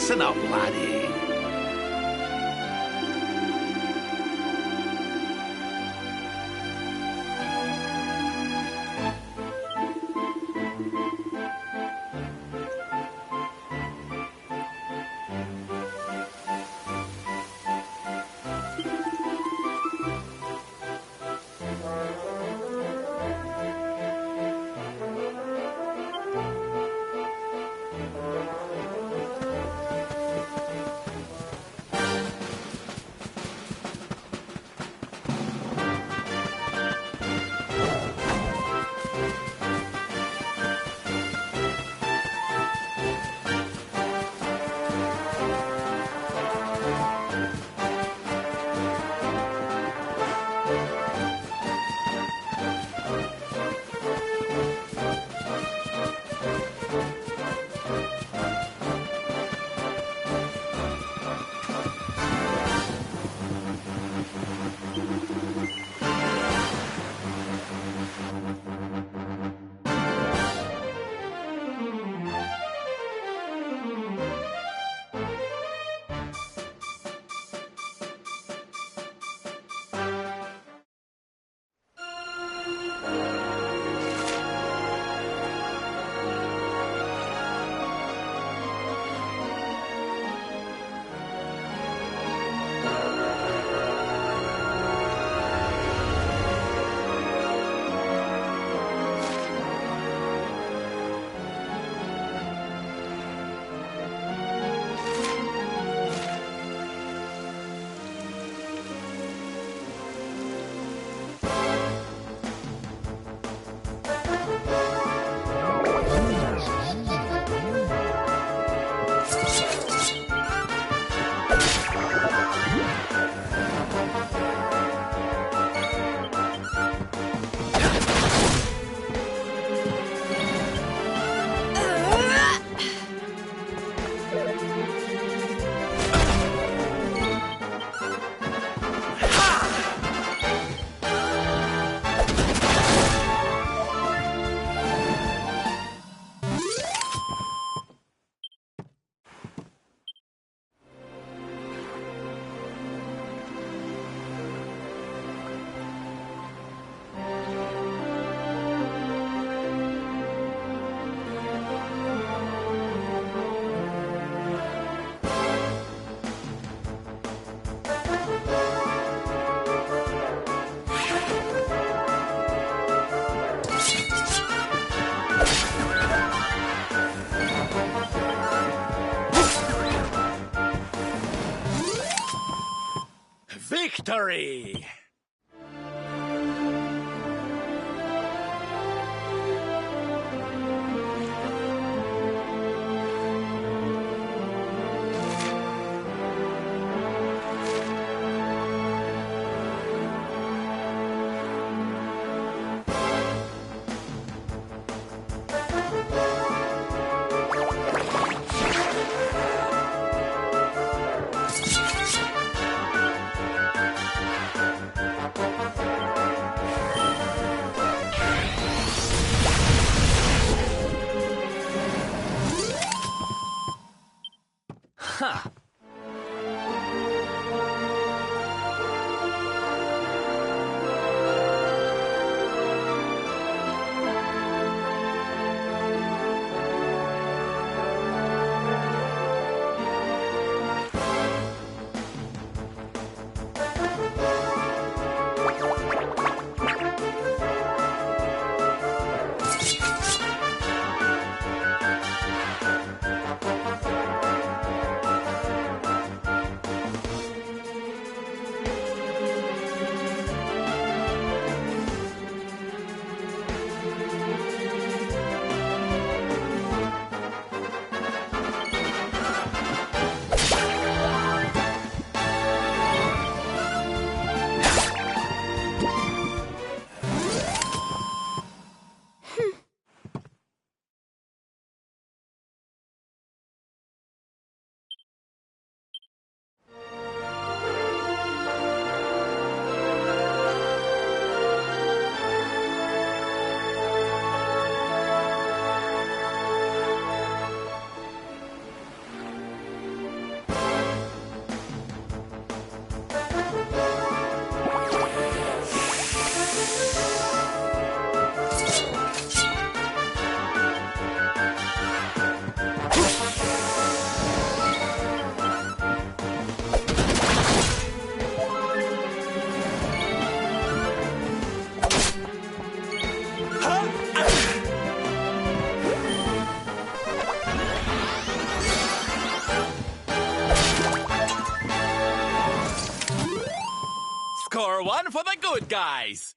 Listen up, laddie. Victory! Huh. Score one for the good guys!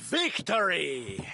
Victory!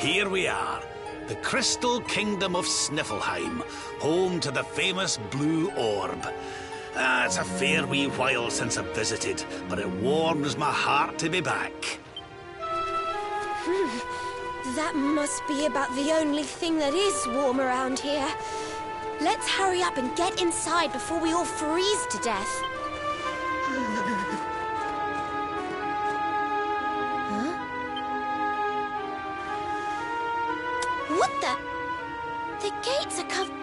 Here we are, the Crystal Kingdom of Sniffleheim, home to the famous Blue Orb. It's a fair wee while since I've visited, but it warms my heart to be back. That must be about the only thing that is warm around here. Let's hurry up and get inside before we all freeze to death. Huh? What the? The gates are covered.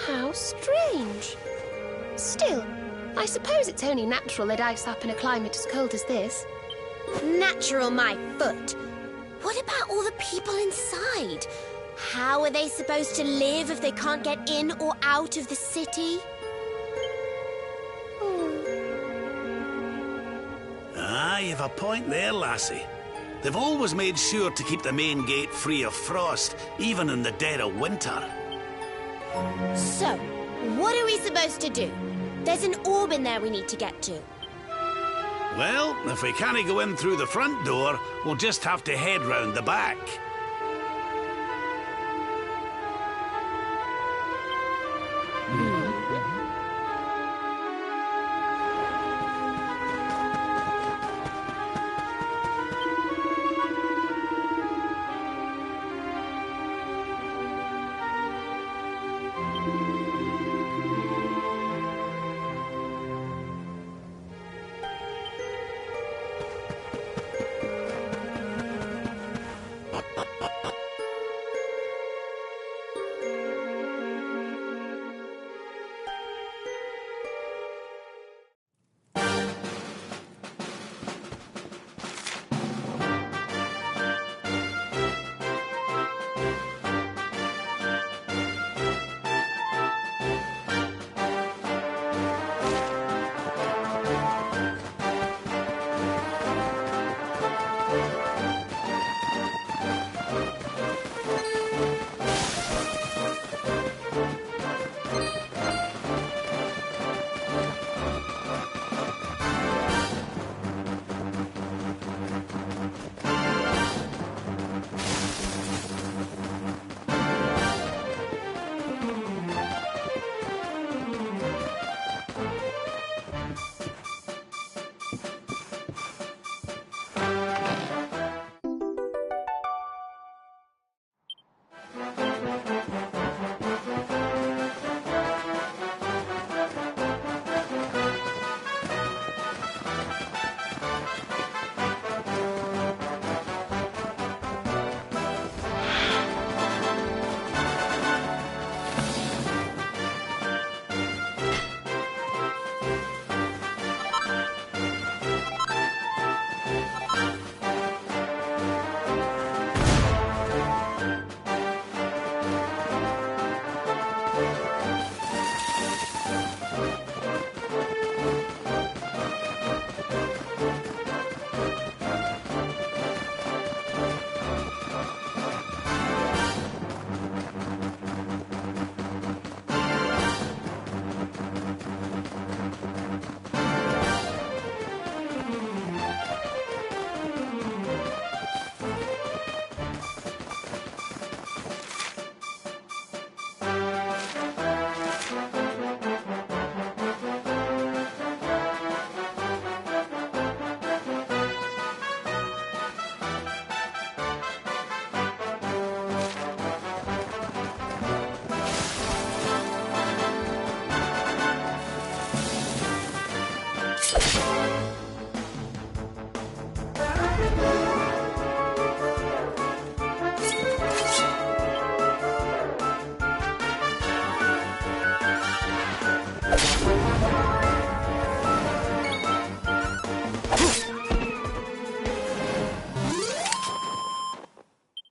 How strange. Still, I suppose it's only natural they'd ice up in a climate as cold as this. Natural, my foot. What about all the people inside? How are they supposed to live if they can't get in or out of the city? You've a point there, lassie. They've always made sure to keep the main gate free of frost, even in the dead of winter. So, what are we supposed to do? There's an orb in there we need to get to. Well, if we can't go in through the front door, we'll just have to head round the back.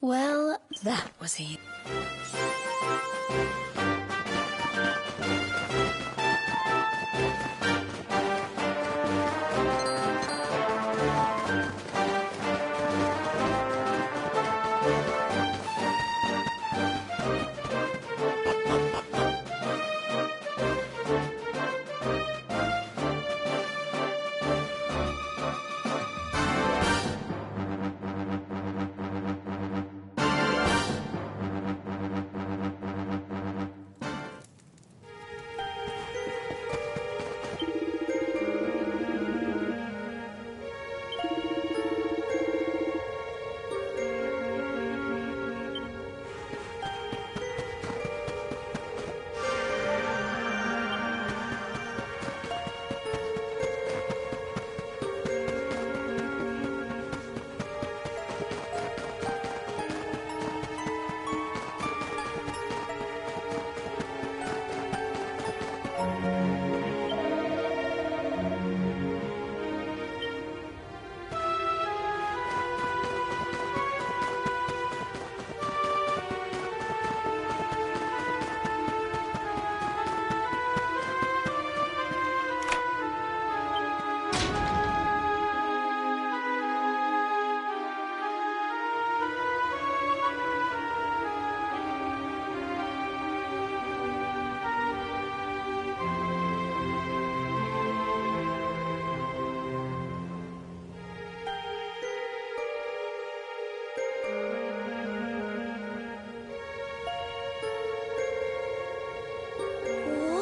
Well, that was it.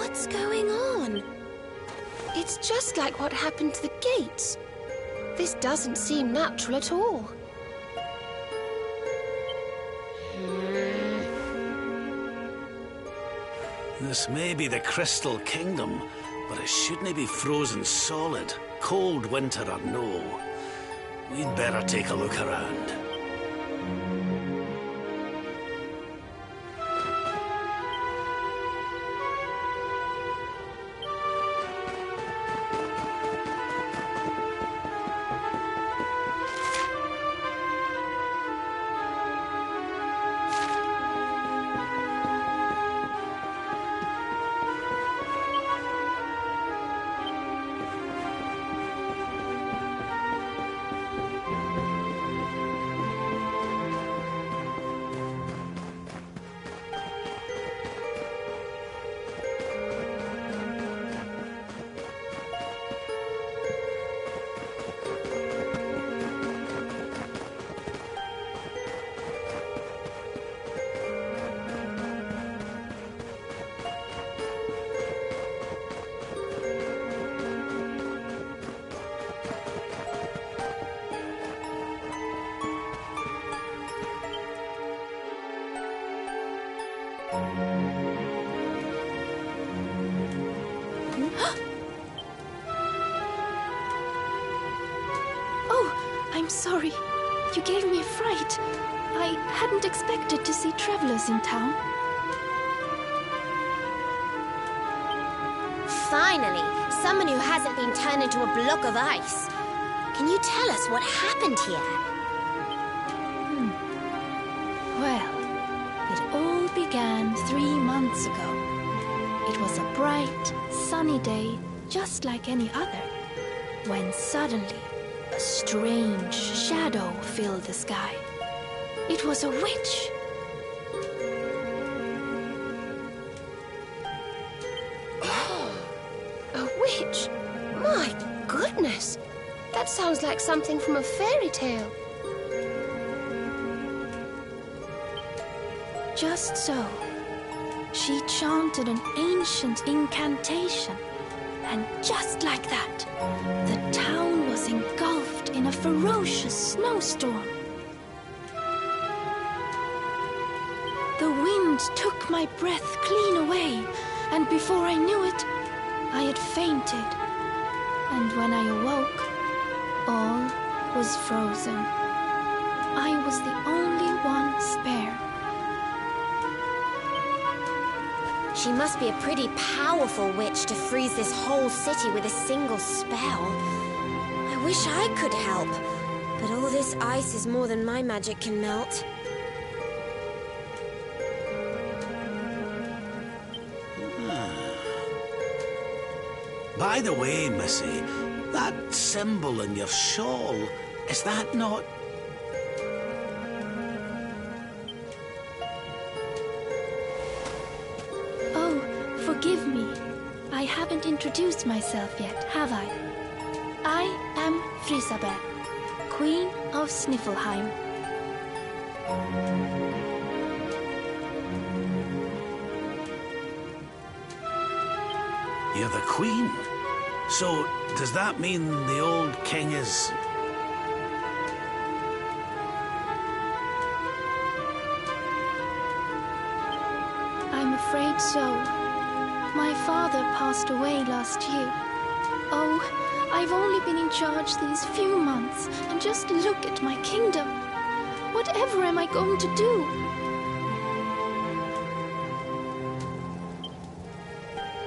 What's going on? It's just like what happened to the gates. This doesn't seem natural at all. This may be the Crystal Kingdom, but it shouldn't be frozen solid, cold winter or no. We'd better take a look around. Oh, I'm sorry. You gave me a fright. I hadn't expected to see travelers in town. Finally, someone who hasn't been turned into a block of ice. Can you tell us what happened here? Well, it all began 3 months ago. It was a bright, sunny day, just like any other, when suddenly a strange shadow filled the sky. It was a witch. A witch? My goodness! That sounds like something from a fairy tale. Just so. She chanted an ancient incantation, and just like that, the town was engulfed in a ferocious snowstorm. The wind took my breath clean away, and before I knew it, I had fainted. And when I awoke, all was frozen. I was the only one spared. She must be a pretty powerful witch to freeze this whole city with a single spell. I wish I could help, but all this ice is more than my magic can melt. By the way, Missy, that symbol in your shawl, is that not... Oh, forgive me. I haven't introduced myself yet, have I? I am Frisabel, Queen of Sniffelheim. You're the Queen? So, does that mean the old king is... I'm afraid so. My father passed away last year. Oh, I've only been in charge these few months, and just look at my kingdom. Whatever am I going to do?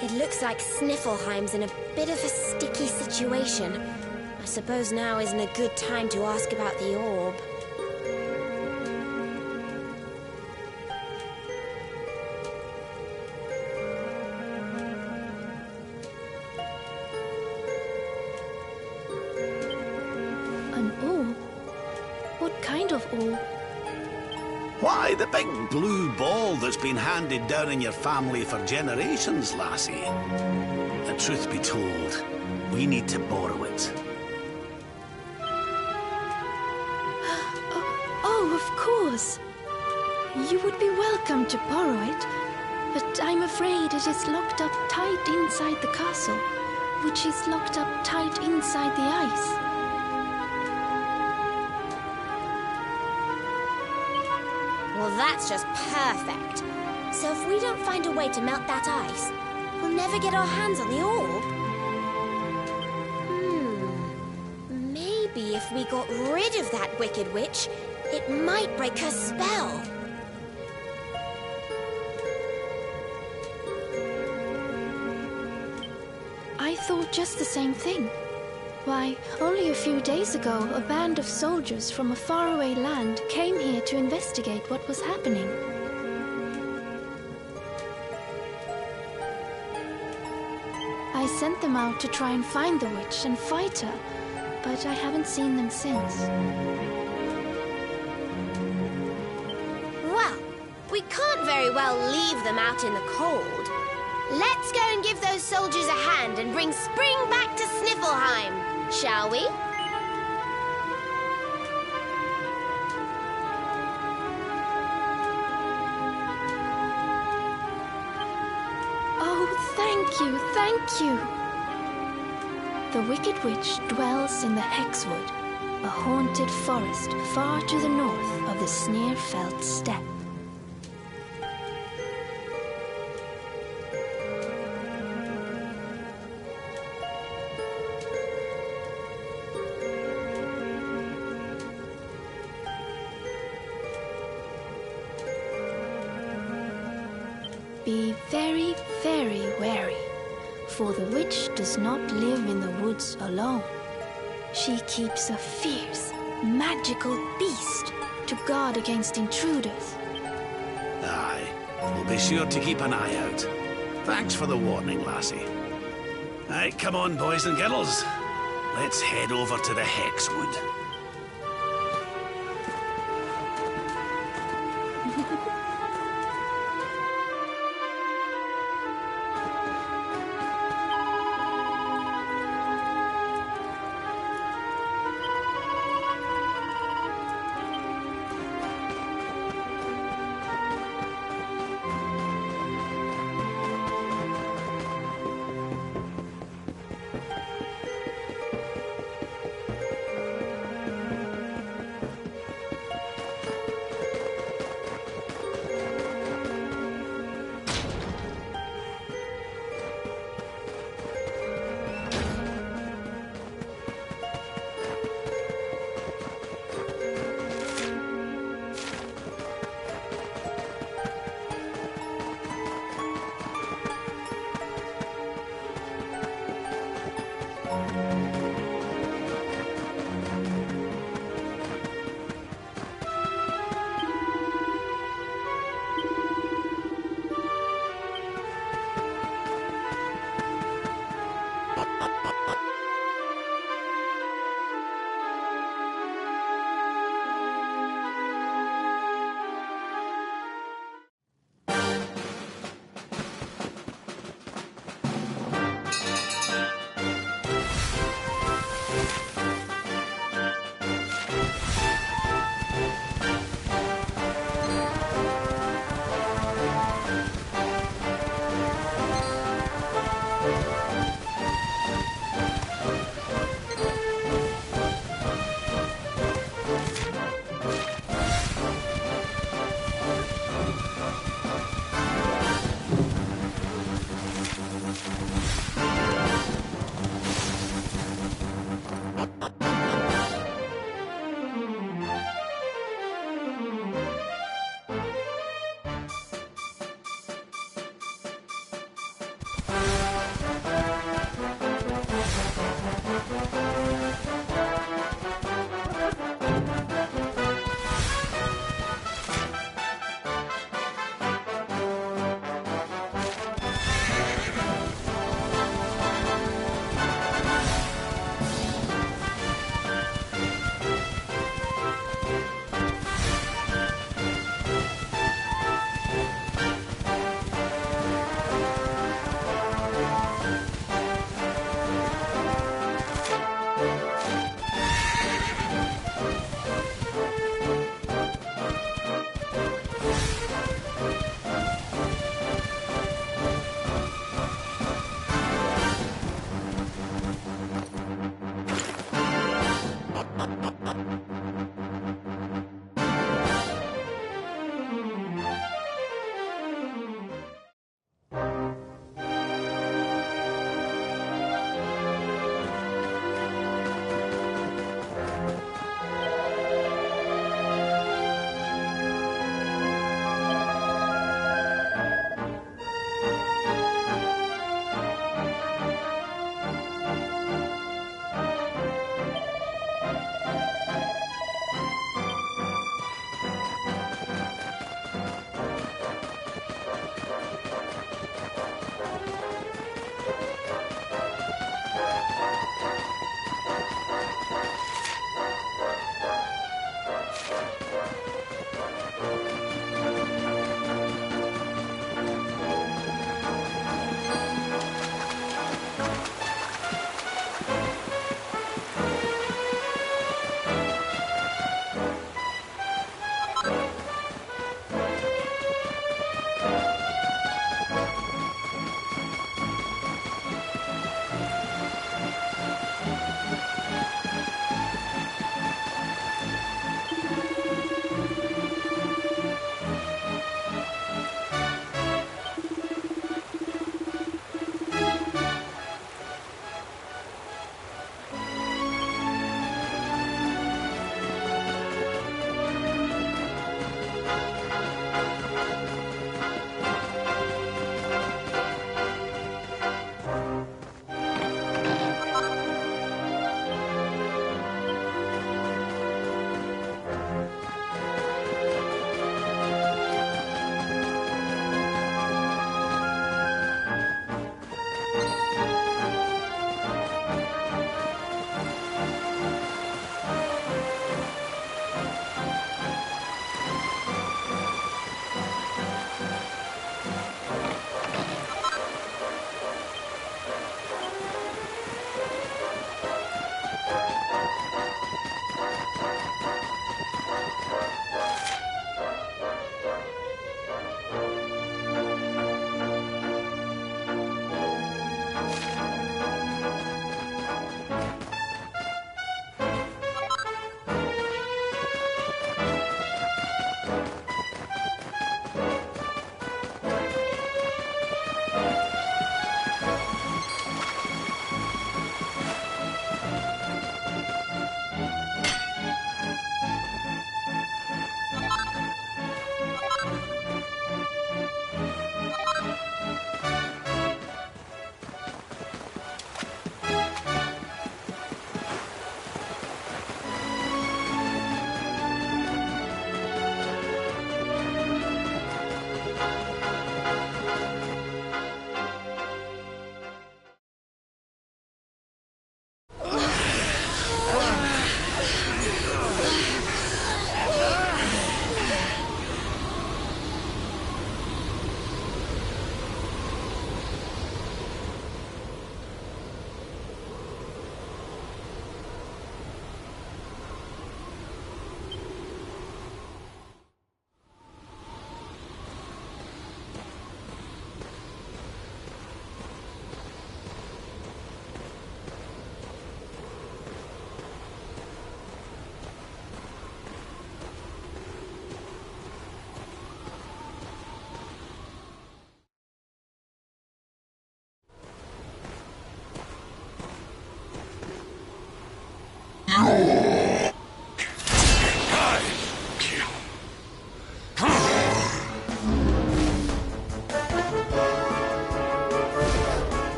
It looks like Sniffelheim's in a bit of a sticky situation. I suppose now isn't a good time to ask about the orb. An orb? What kind of orb? Why, the big blue ball that's been handed down in your family for generations, lassie. The truth be told, we need to borrow it. Oh, of course. You would be welcome to borrow it. but I'm afraid it is locked up tight inside the castle, which is locked up tight inside the ice. Well, that's just perfect. So if we don't find a way to melt that ice, we'll never get our hands on the orb. Maybe if we got rid of that wicked witch, it might break her spell. I thought just the same thing. Why, only a few days ago, a band of soldiers from a faraway land came here to investigate what was happening. I sent them out to try and find the witch and fight her, but I haven't seen them since. Well, we can't very well leave them out in the cold. Let's go and give those soldiers a hand and bring spring back to Sniffleheim, shall we? Oh, thank you, thank you! The Wicked Witch dwells in the Hexwood, a haunted forest far to the north of the Sneerfelt Steppe. Be very, very wary, for the witch does not live in the woods alone. She keeps a fierce, magical beast to guard against intruders. Aye, we'll be sure to keep an eye out. Thanks for the warning, lassie. Aye, come on, boys and girls. Let's head over to the Hexwood.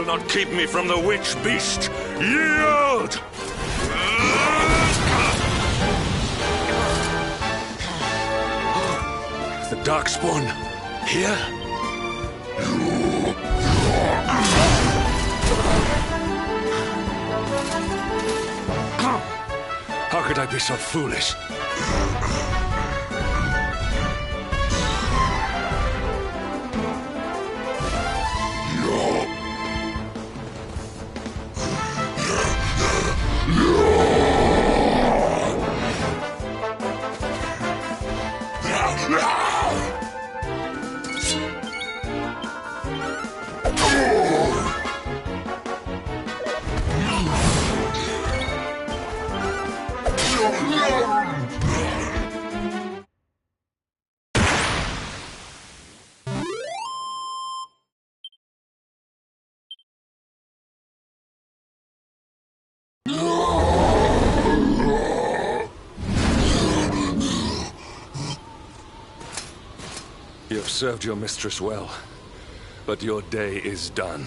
will not keep me from the witch beast. Yield! The Darkspawn here? How could I be so foolish? You have served your mistress well, but your day is done.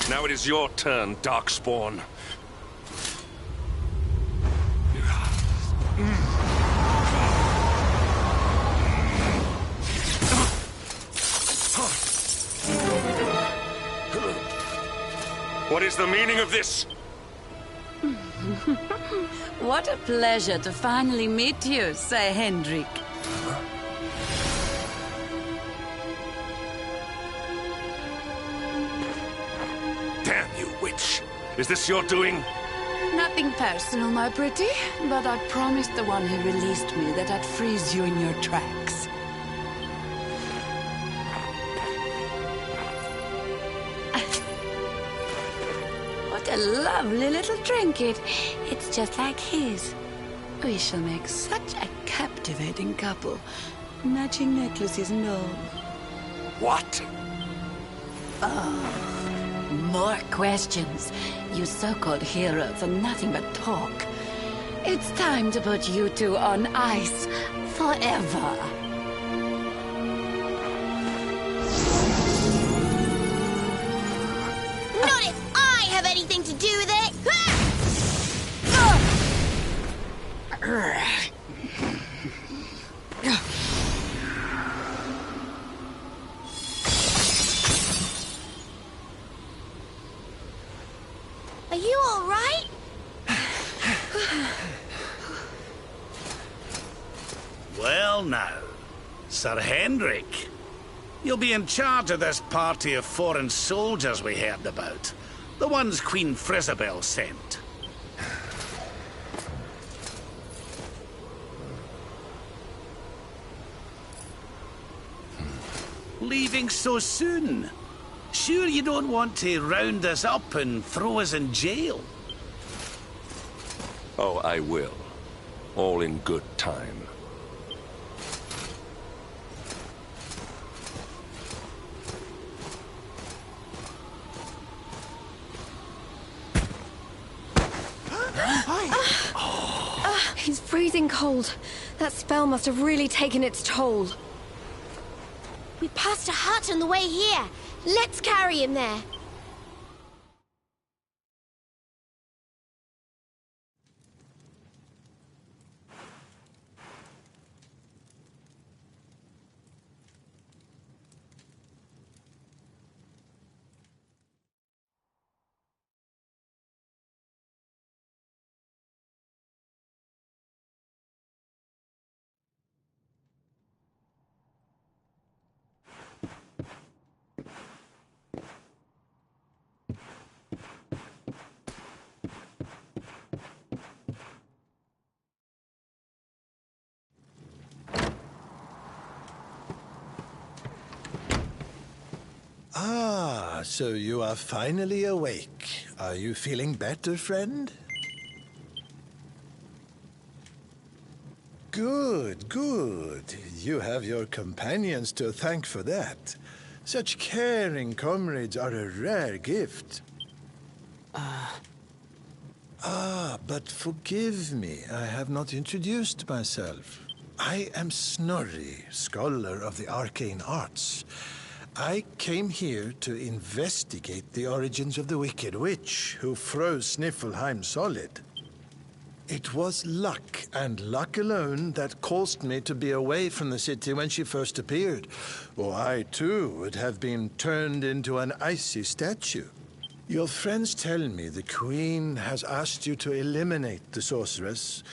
Now it is your turn, Darkspawn. What is the meaning of this? What a pleasure to finally meet you, Sir Hendrik. Damn you, witch! Is this your doing? Nothing personal, my pretty, but I promised the one who released me that I'd freeze you in your tracks. What a lovely little trinket. It's just like his. We shall make such a captivating couple. Matching necklaces and all. What? More questions. You so-called heroes are nothing but talk. It's time to put you two on ice forever. Not if I have anything to do with it! Are you all right? Well now, Sir Hendrik, you'll be in charge of this party of foreign soldiers we heard about. The ones Queen Frizabel sent. Leaving so soon? Sure you don't want to round us up and throw us in jail? Oh, I will. All in good time. He's freezing cold. That spell must have really taken its toll. We passed a hut on the way here. Let's carry him there. Ah, so you are finally awake. Are you feeling better, friend? Good, good. You have your companions to thank for that. Such caring comrades are a rare gift. But forgive me, I have not introduced myself. I am Snorri, scholar of the arcane arts. I came here to investigate the origins of the Wicked Witch who froze Sniffelheim solid. It was luck, and luck alone, that caused me to be away from the city when she first appeared, or I too would have been turned into an icy statue. Your friends tell me the Queen has asked you to eliminate the sorceress.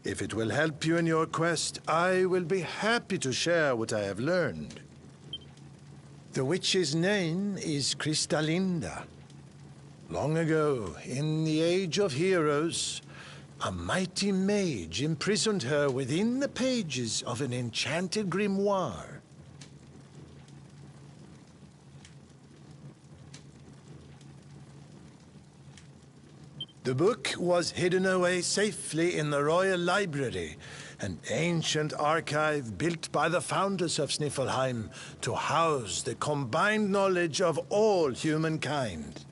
If it will help you in your quest, I will be happy to share what I have learned. The witch's name is Kristalinda. Long ago, in the Age of Heroes, a mighty mage imprisoned her within the pages of an enchanted grimoire. The book was hidden away safely in the Royal Library, an ancient archive built by the founders of Sniffelheim to house the combined knowledge of all humankind.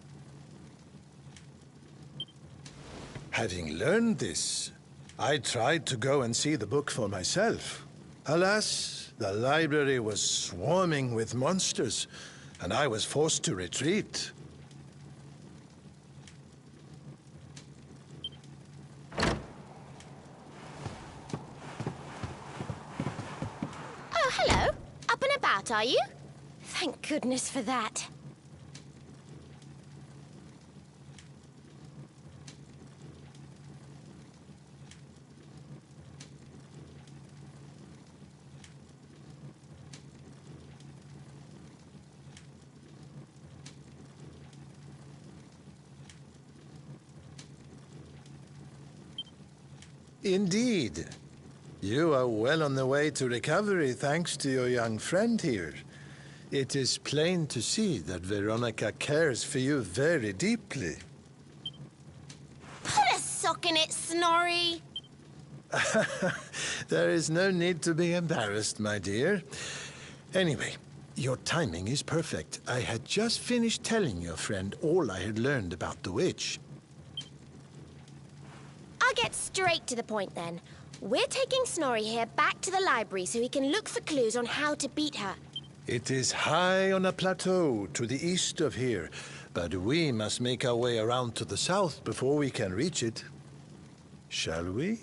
Having learned this, I tried to go and see the book for myself. Alas, the library was swarming with monsters, and I was forced to retreat. Oh, hello. Up and about, are you? Thank goodness for that. Indeed. You are well on the way to recovery thanks to your young friend here. It is plain to see that Veronica cares for you very deeply. Put a sock in it, Snorri. There is no need to be embarrassed, my dear. Anyway, your timing is perfect. I had just finished telling your friend all I had learned about the witch. I'll get straight to the point then. We're taking Snorri here back to the library so he can look for clues on how to beat her. It is high on a plateau to the east of here, but we must make our way around to the south before we can reach it. Shall we?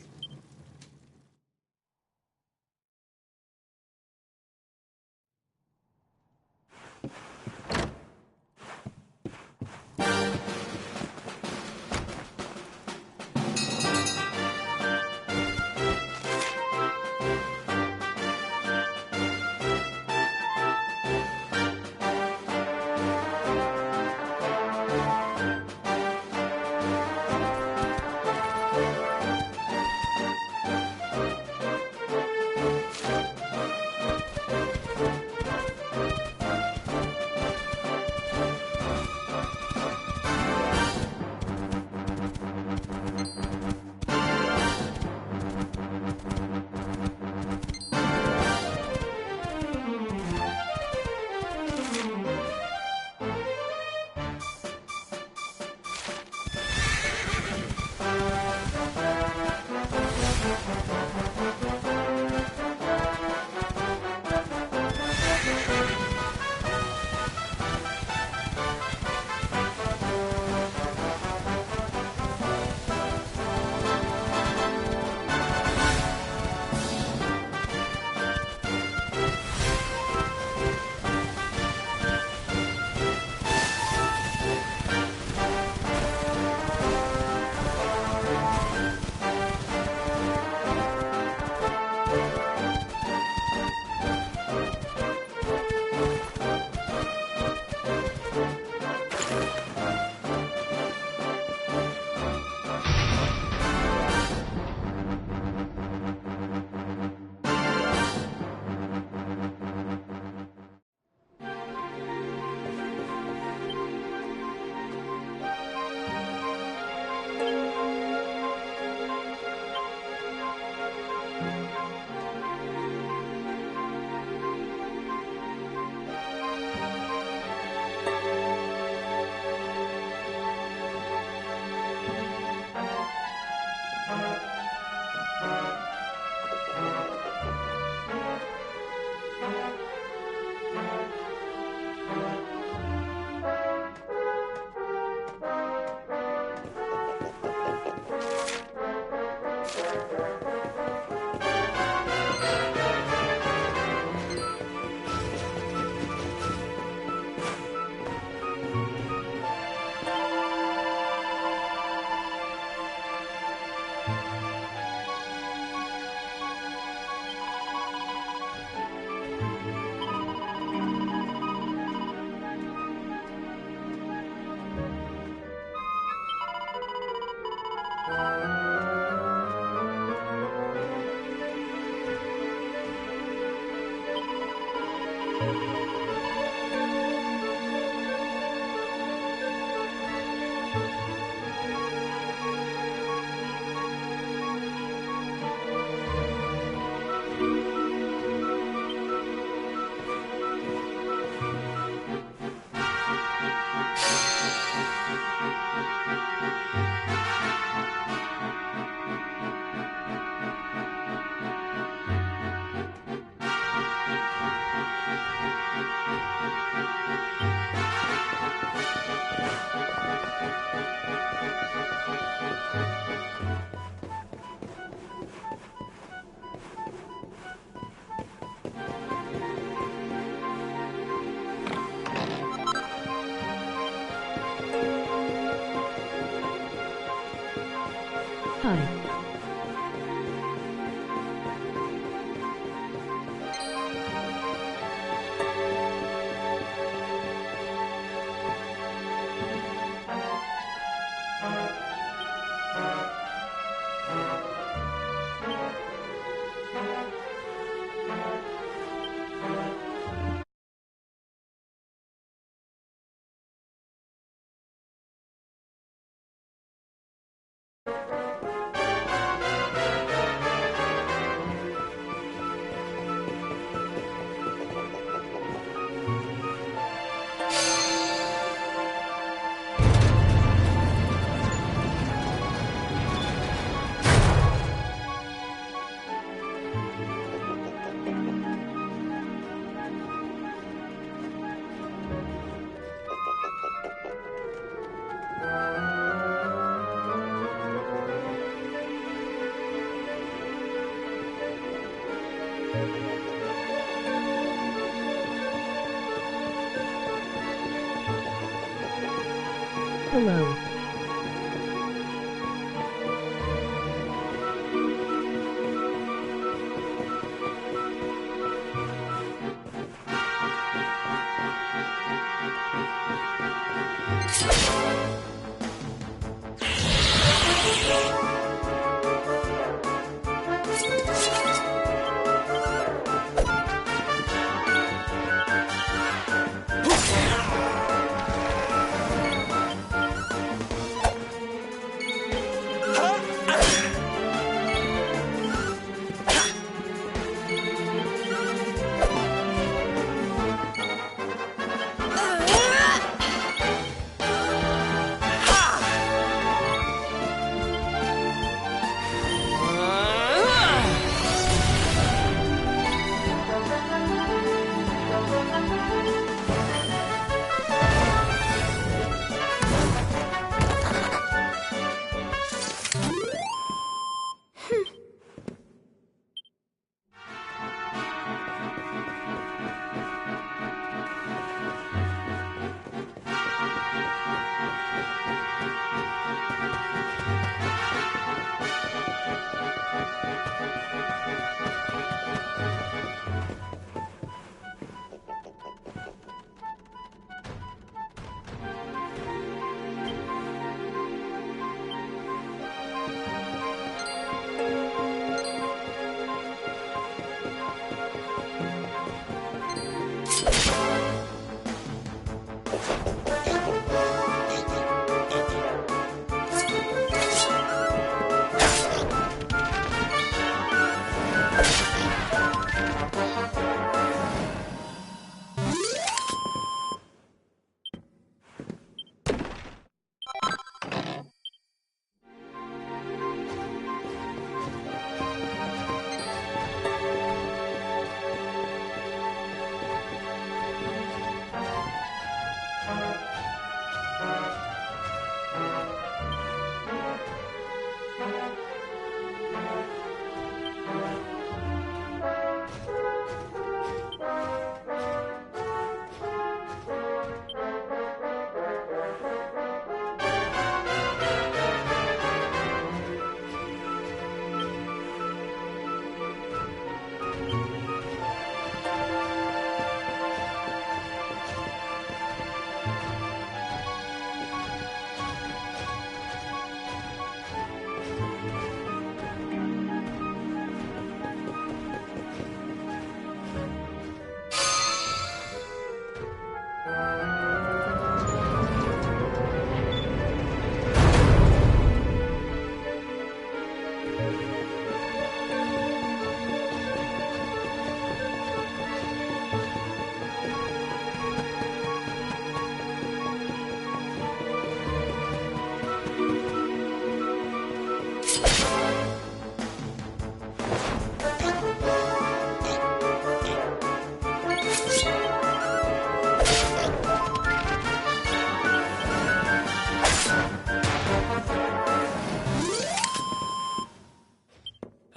below.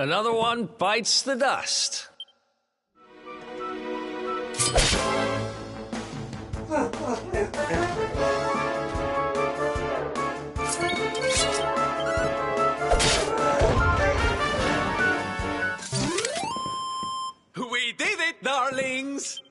Another one bites the dust. We did it, darlings!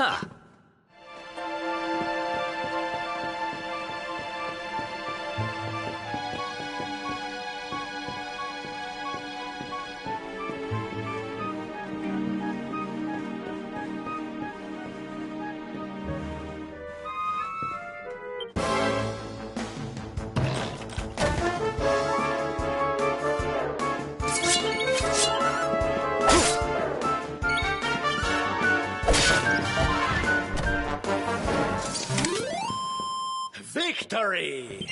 Ha! Victory!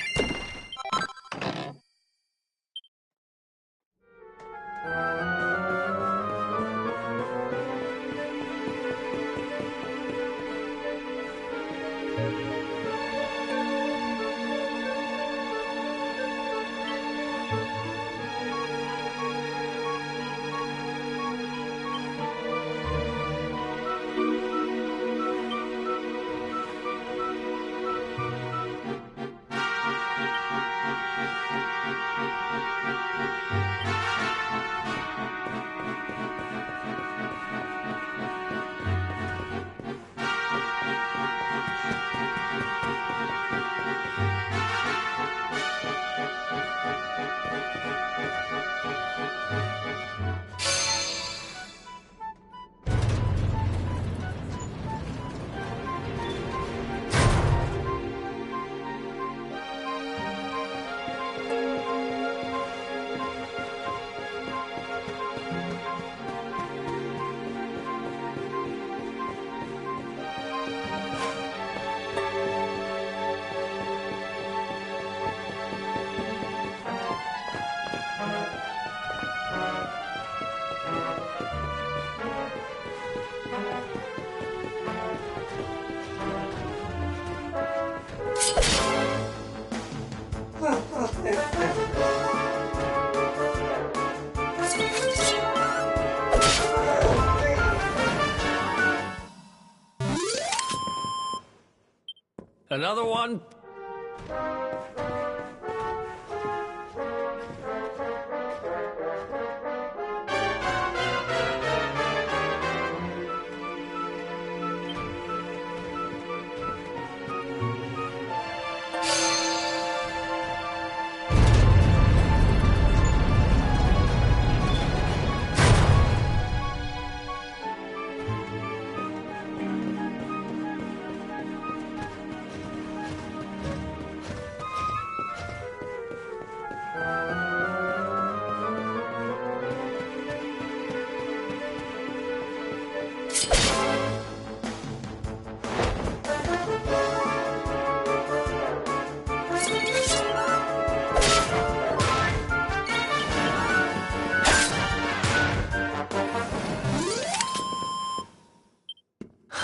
Another one?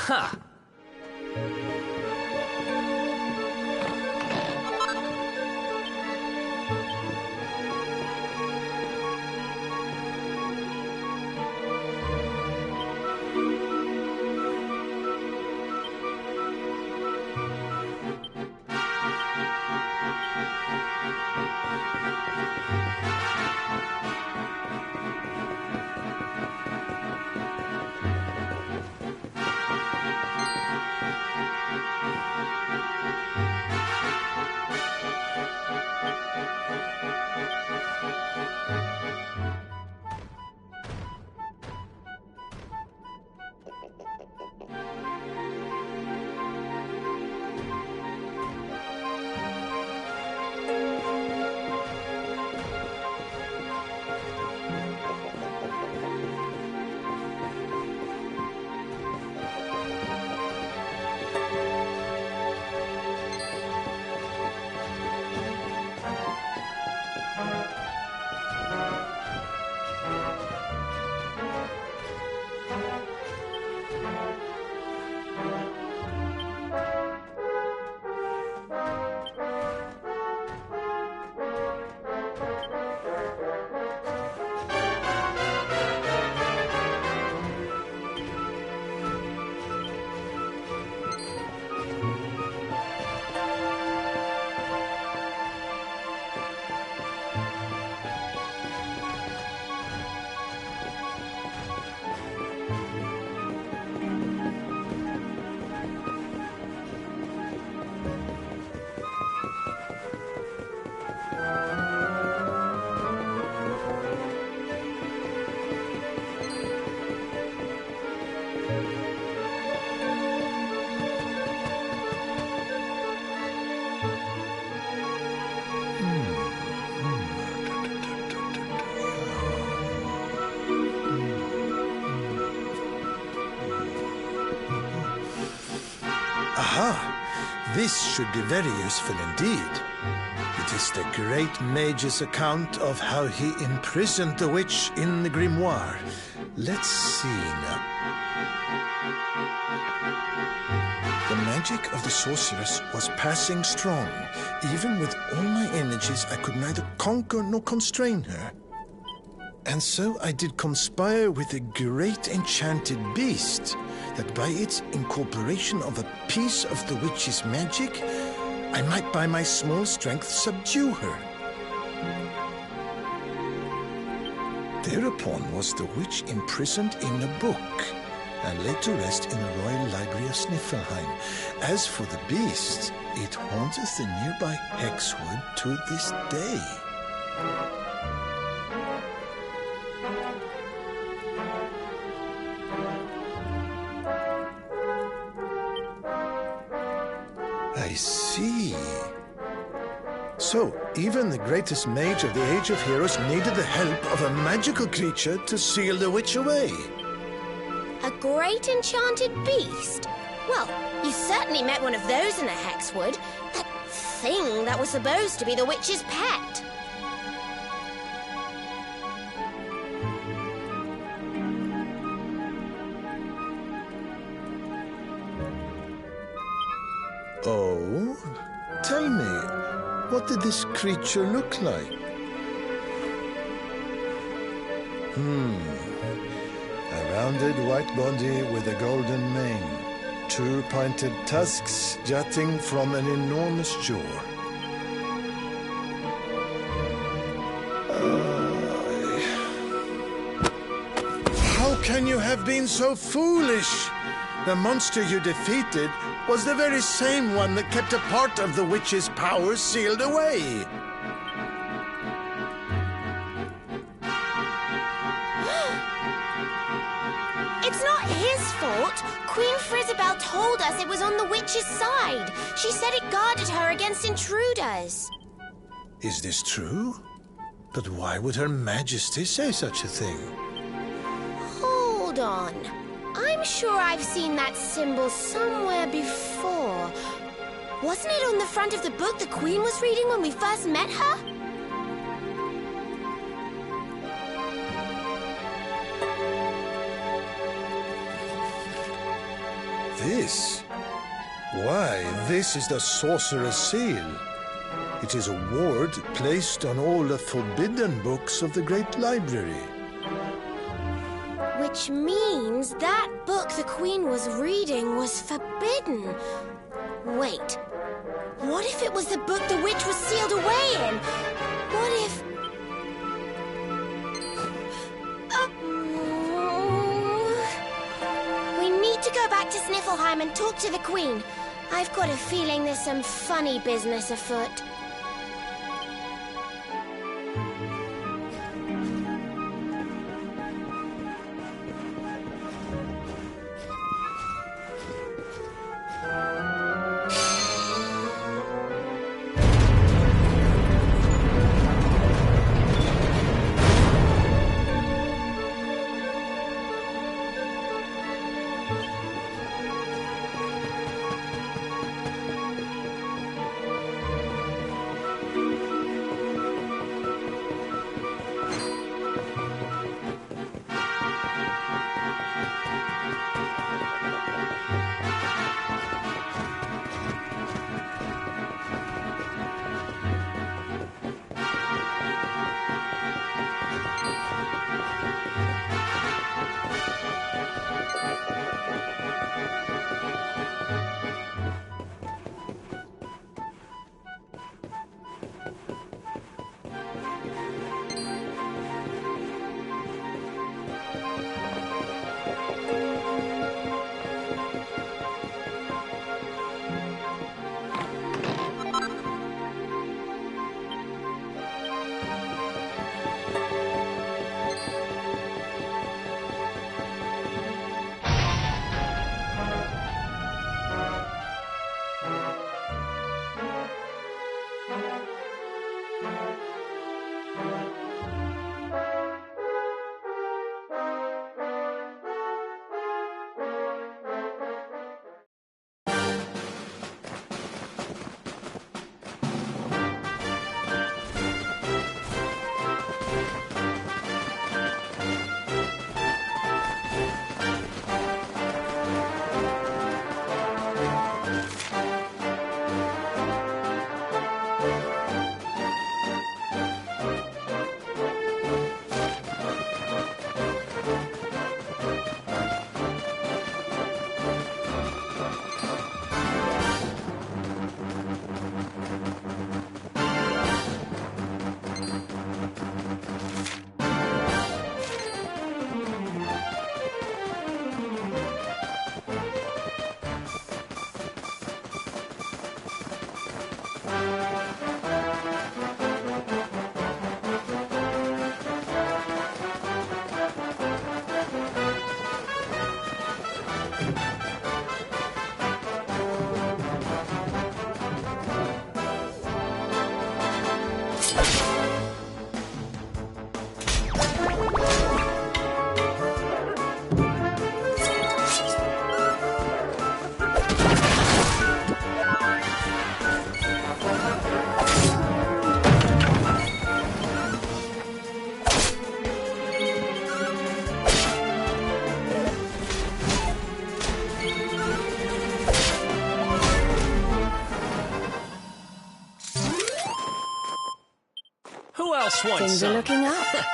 Ha! This should be very useful indeed. It is the great mage's account of how he imprisoned the witch in the grimoire. Let's see now. The magic of the sorceress was passing strong. Even with all my energies, I could neither conquer nor constrain her. And so I did conspire with a great enchanted beast, that by its incorporation of a piece of the witch's magic, I might by my small strength subdue her. Thereupon was the witch imprisoned in a book, and laid to rest in the Royal Library of Sniffelheim. As for the beast, it haunteth the nearby Hexwood to this day. I see. So, even the greatest mage of the Age of Heroes needed the help of a magical creature to seal the witch away. A great enchanted beast? Well, you certainly met one of those in the Hexwood. That thing that was supposed to be the witch's pet. Oh? Tell me, what did this creature look like? A rounded white body with a golden mane. Two pointed tusks jutting from an enormous jaw. How can you have been so foolish? The monster you defeated was the very same one that kept a part of the witch's power sealed away. It's not his fault. Queen Frizzabelle told us it was on the witch's side. She said it guarded her against intruders. Is this true? But why would Her Majesty say such a thing? Hold on. I'm sure I've seen that symbol somewhere before. Wasn't it on the front of the book the Queen was reading when we first met her? This? Why, this is the Sorcerer's Seal. It is a ward placed on all the forbidden books of the Great Library. Which means that book the Queen was reading was forbidden. Wait, what if it was the book the witch was sealed away in? What if... We need to go back to Sniffelheim and talk to the Queen. I've got a feeling there's some funny business afoot. just want Things some. are looking up.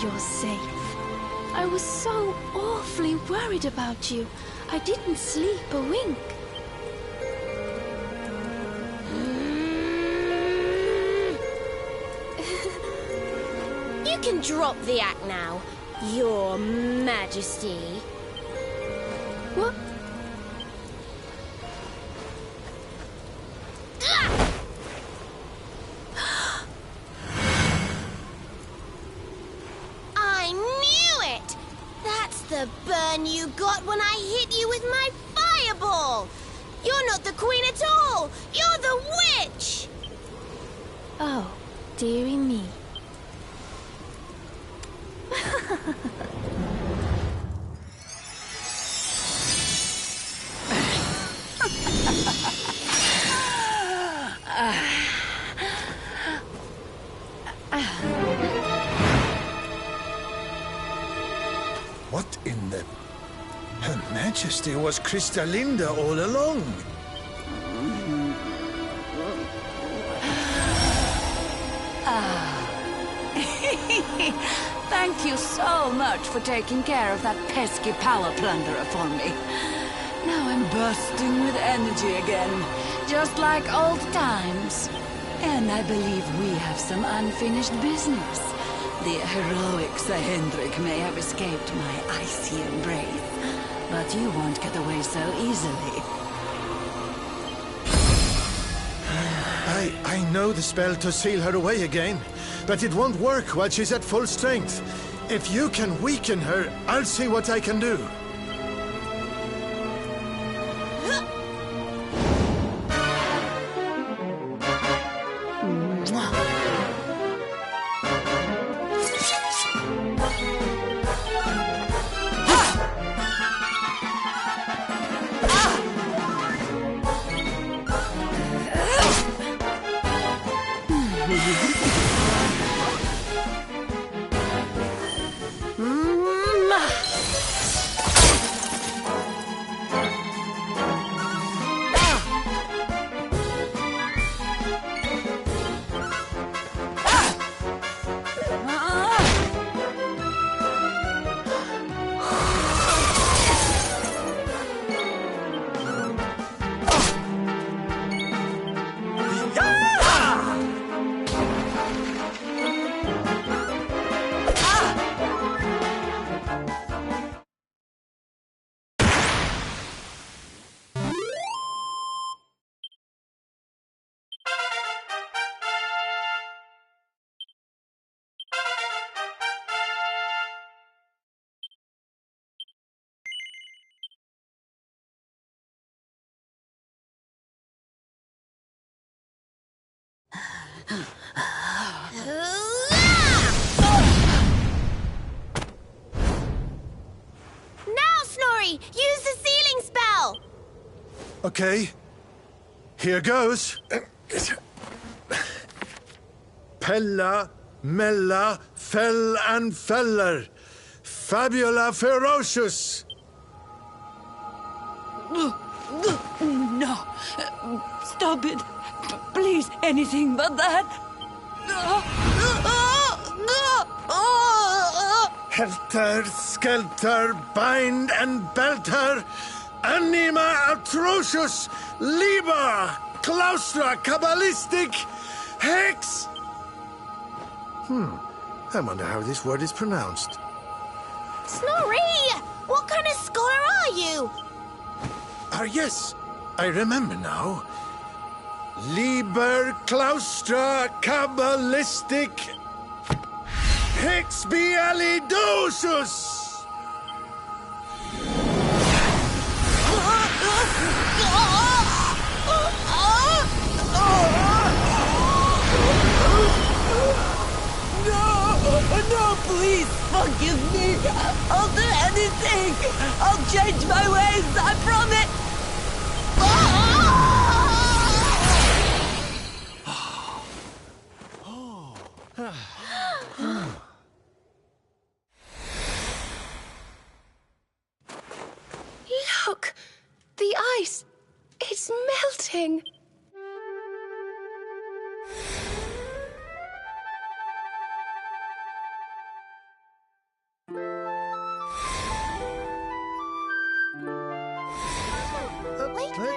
You're safe. I was so awfully worried about you. I didn't sleep a wink. You can drop the act now, Your Majesty. What? I knew it! That's the burn you got when I hit you with my fireball! You're not the queen at all! You're the witch! Oh, dearie me. What in the... Her Majesty was Crystalinda all along. Thank you so much for taking care of that pesky power plunderer for me. Now I'm bursting with energy again, just like old times. And I believe we have some unfinished business. The heroic Sir Hendrik may have escaped my icy embrace, but you won't get away so easily. I know the spell to seal her away again, but it won't work while she's at full strength. If you can weaken her, I'll see what I can do. Now, Snorri! Use the sealing spell! Okay, here goes. Pella, Mella, Fell and Feller. Fabula Ferocious. No, stop it. Please, anything but that. Helter, Skelter, Bind and Belter. Anima Atrocious. Liber. Claustra Kabbalistic. Hex. I wonder how this word is pronounced. Snorri! What kind of scholar are you? Yes, I remember now. Liber Claustra Kabbalistic Hexbialidosus! No, please, forgive me. I'll do anything. I'll change my ways, I promise. Look! The ice! It's melting! Wait for me!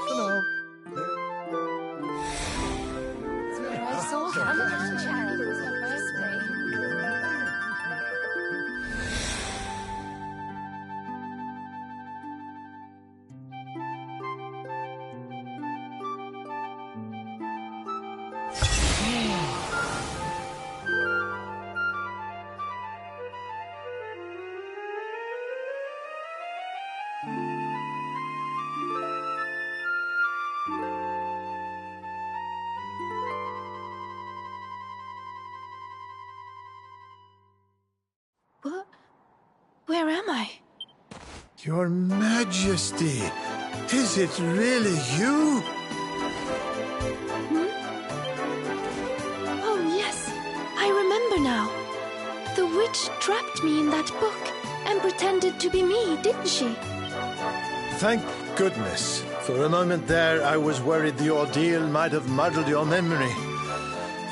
am I? Your Majesty, is it really you? Oh, yes. I remember now. The witch trapped me in that book and pretended to be me, didn't she? Thank goodness. For a moment there, I was worried the ordeal might have muddled your memory.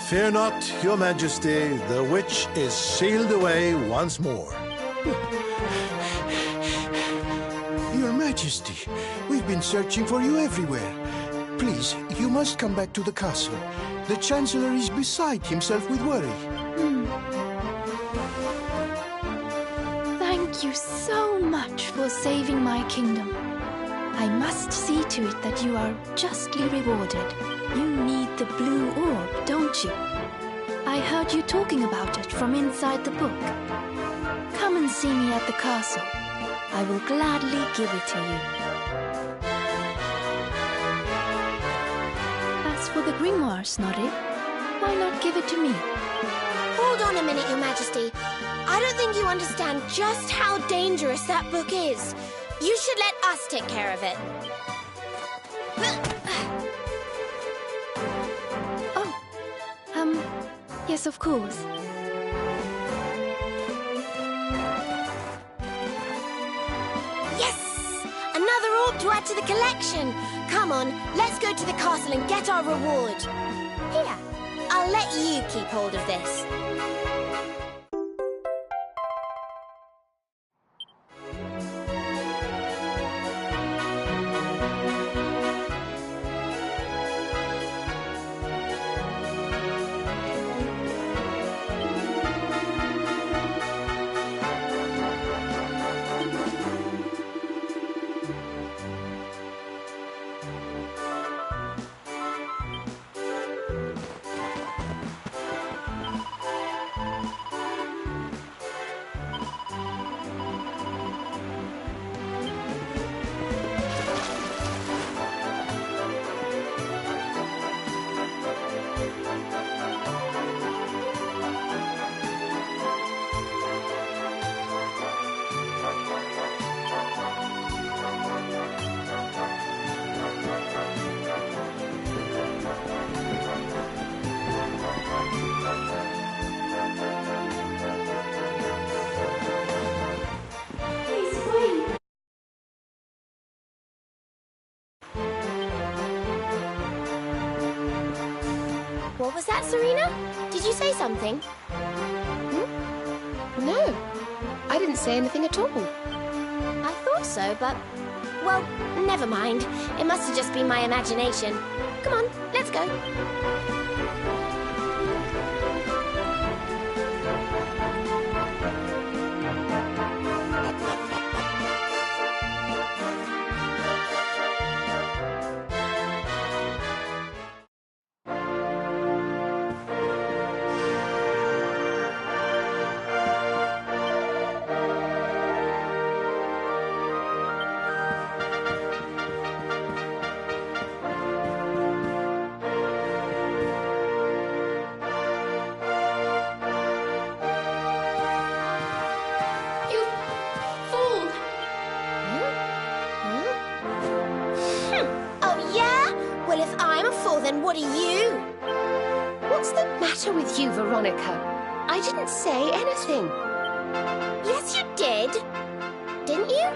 Fear not, Your Majesty. The witch is sealed away once more. Your Majesty, we've been searching for you everywhere. Please, you must come back to the castle. The Chancellor is beside himself with worry. Thank you so much for saving my kingdom. I must see to it that you are justly rewarded. You need the blue orb, don't you? I heard you talking about it from inside the book. Come and see me at the castle. I will gladly give it to you. As for the grimoire, Snorri, why not give it to me? Hold on a minute, Your Majesty. I don't think you understand just how dangerous that book is. You should let us take care of it. Yes, of course. Yes! Another orb to add to the collection. Come on, let's go to the castle and get our reward. Here, I'll let you keep hold of this. What was that, Serena? Did you say something? No, I didn't say anything at all. I thought so, but... well, never mind. It must have just been my imagination. Come on, let's go. Then what are you? What's the matter with you, Veronica? I didn't say anything. Yes, you did. Didn't you?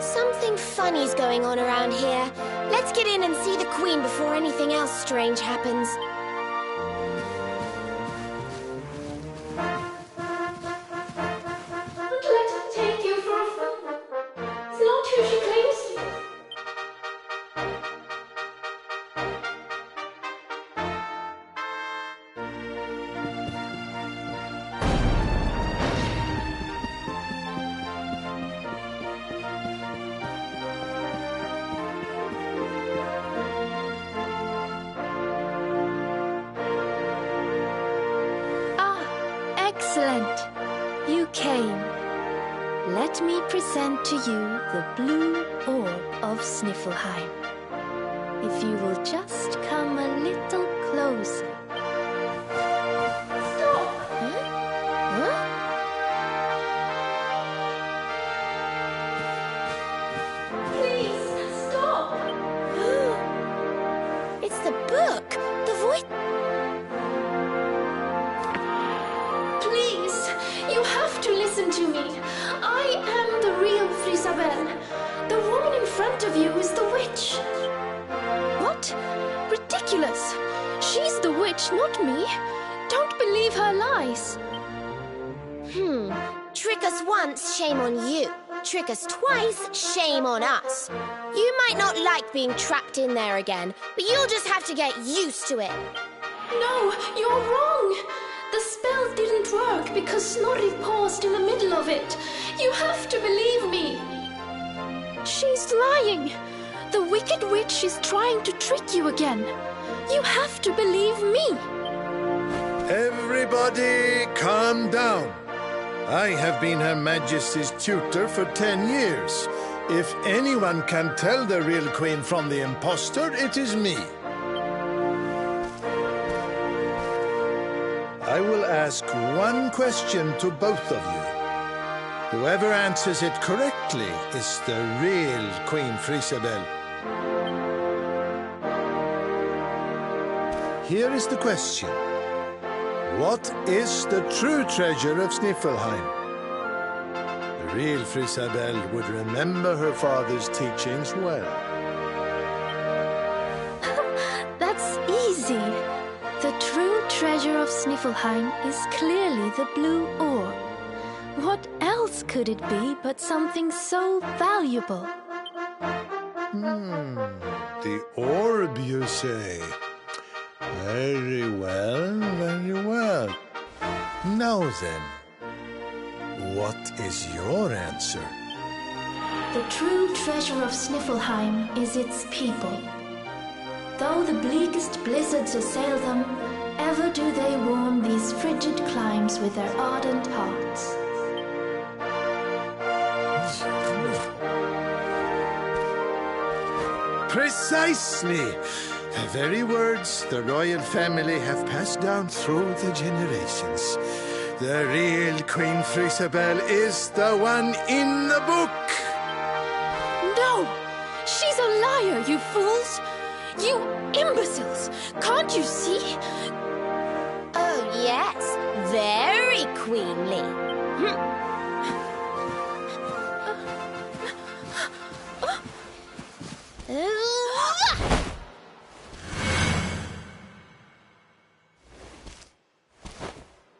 Something funny's going on around here. Let's get in and see the Queen before anything else strange happens. Don't let her take you for a fool. It's not who she claims to be. Excellent. You came. Let me present to you the blue orb of Sniffelheim. If you will just come a little closer. Stop! Huh? to me. I am the real Frisabel. The woman in front of you is the witch. What? Ridiculous. She's the witch, not me. Don't believe her lies. Trick us once, shame on you. Trick us twice, shame on us. You might not like being trapped in there again, but you'll just have to get used to it. No, you're wrong. The spell didn't work because Snorri paused in the middle of it. You have to believe me. She's lying. The wicked witch is trying to trick you again. You have to believe me. Everybody, calm down. I have been Her Majesty's tutor for 10 years. If anyone can tell the real queen from the impostor, it is me. I will ask one question to both of you. Whoever answers it correctly is the real Queen Frisabel. Here is the question. What is the true treasure of Sniffelheim? The real Frisabel would remember her father's teachings well. That's easy. The true treasure of Sniffelheim is clearly the blue orb. What else could it be but something so valuable? The orb, you say? Very well, very well. Now then, what is your answer? The true treasure of Sniffelheim is its people. Though the bleakest blizzards assail them, ever do they warm these frigid climes with their ardent hearts. Precisely! The very words the royal family have passed down through the generations. The real Queen Frisabel is the one in the book! No! She's a liar, you fools! You imbeciles! Can't you see? Oh, yes. Very queenly.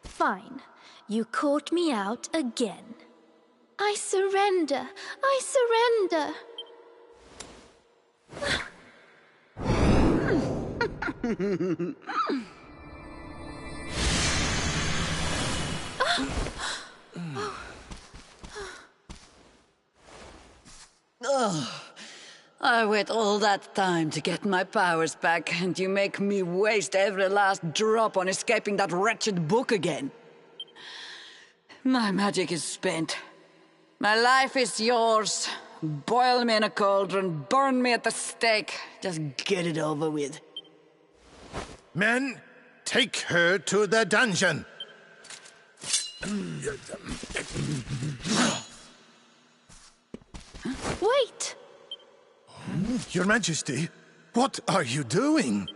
Fine. You caught me out again. I surrender. I surrender. I wait all that time to get my powers back, and you make me waste every last drop on escaping that wretched book again. My magic is spent. My life is yours. Boil me in a cauldron, burn me at the stake. Just get it over with. Men, take her to the dungeon. Wait! Your Majesty, what are you doing?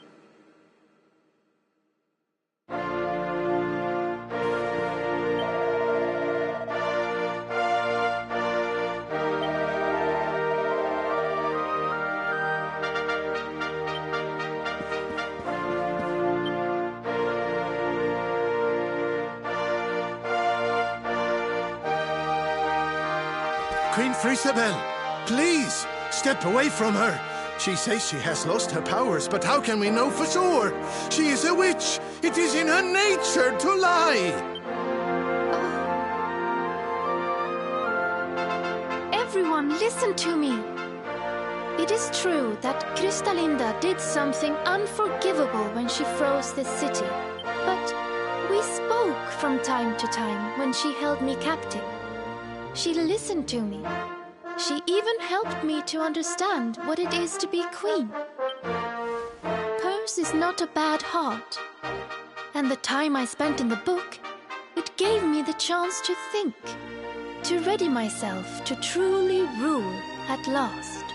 Queen Frisabel, please, step away from her. She says she has lost her powers, but how can we know for sure? She is a witch. It is in her nature to lie. Everyone, listen to me. It is true that Kristalinda did something unforgivable when she froze this city. But we spoke from time to time when she held me captive. She listened to me. She even helped me to understand what it is to be queen. Hers is not a bad heart. And the time I spent in the book, it gave me the chance to think, to ready myself to truly rule at last.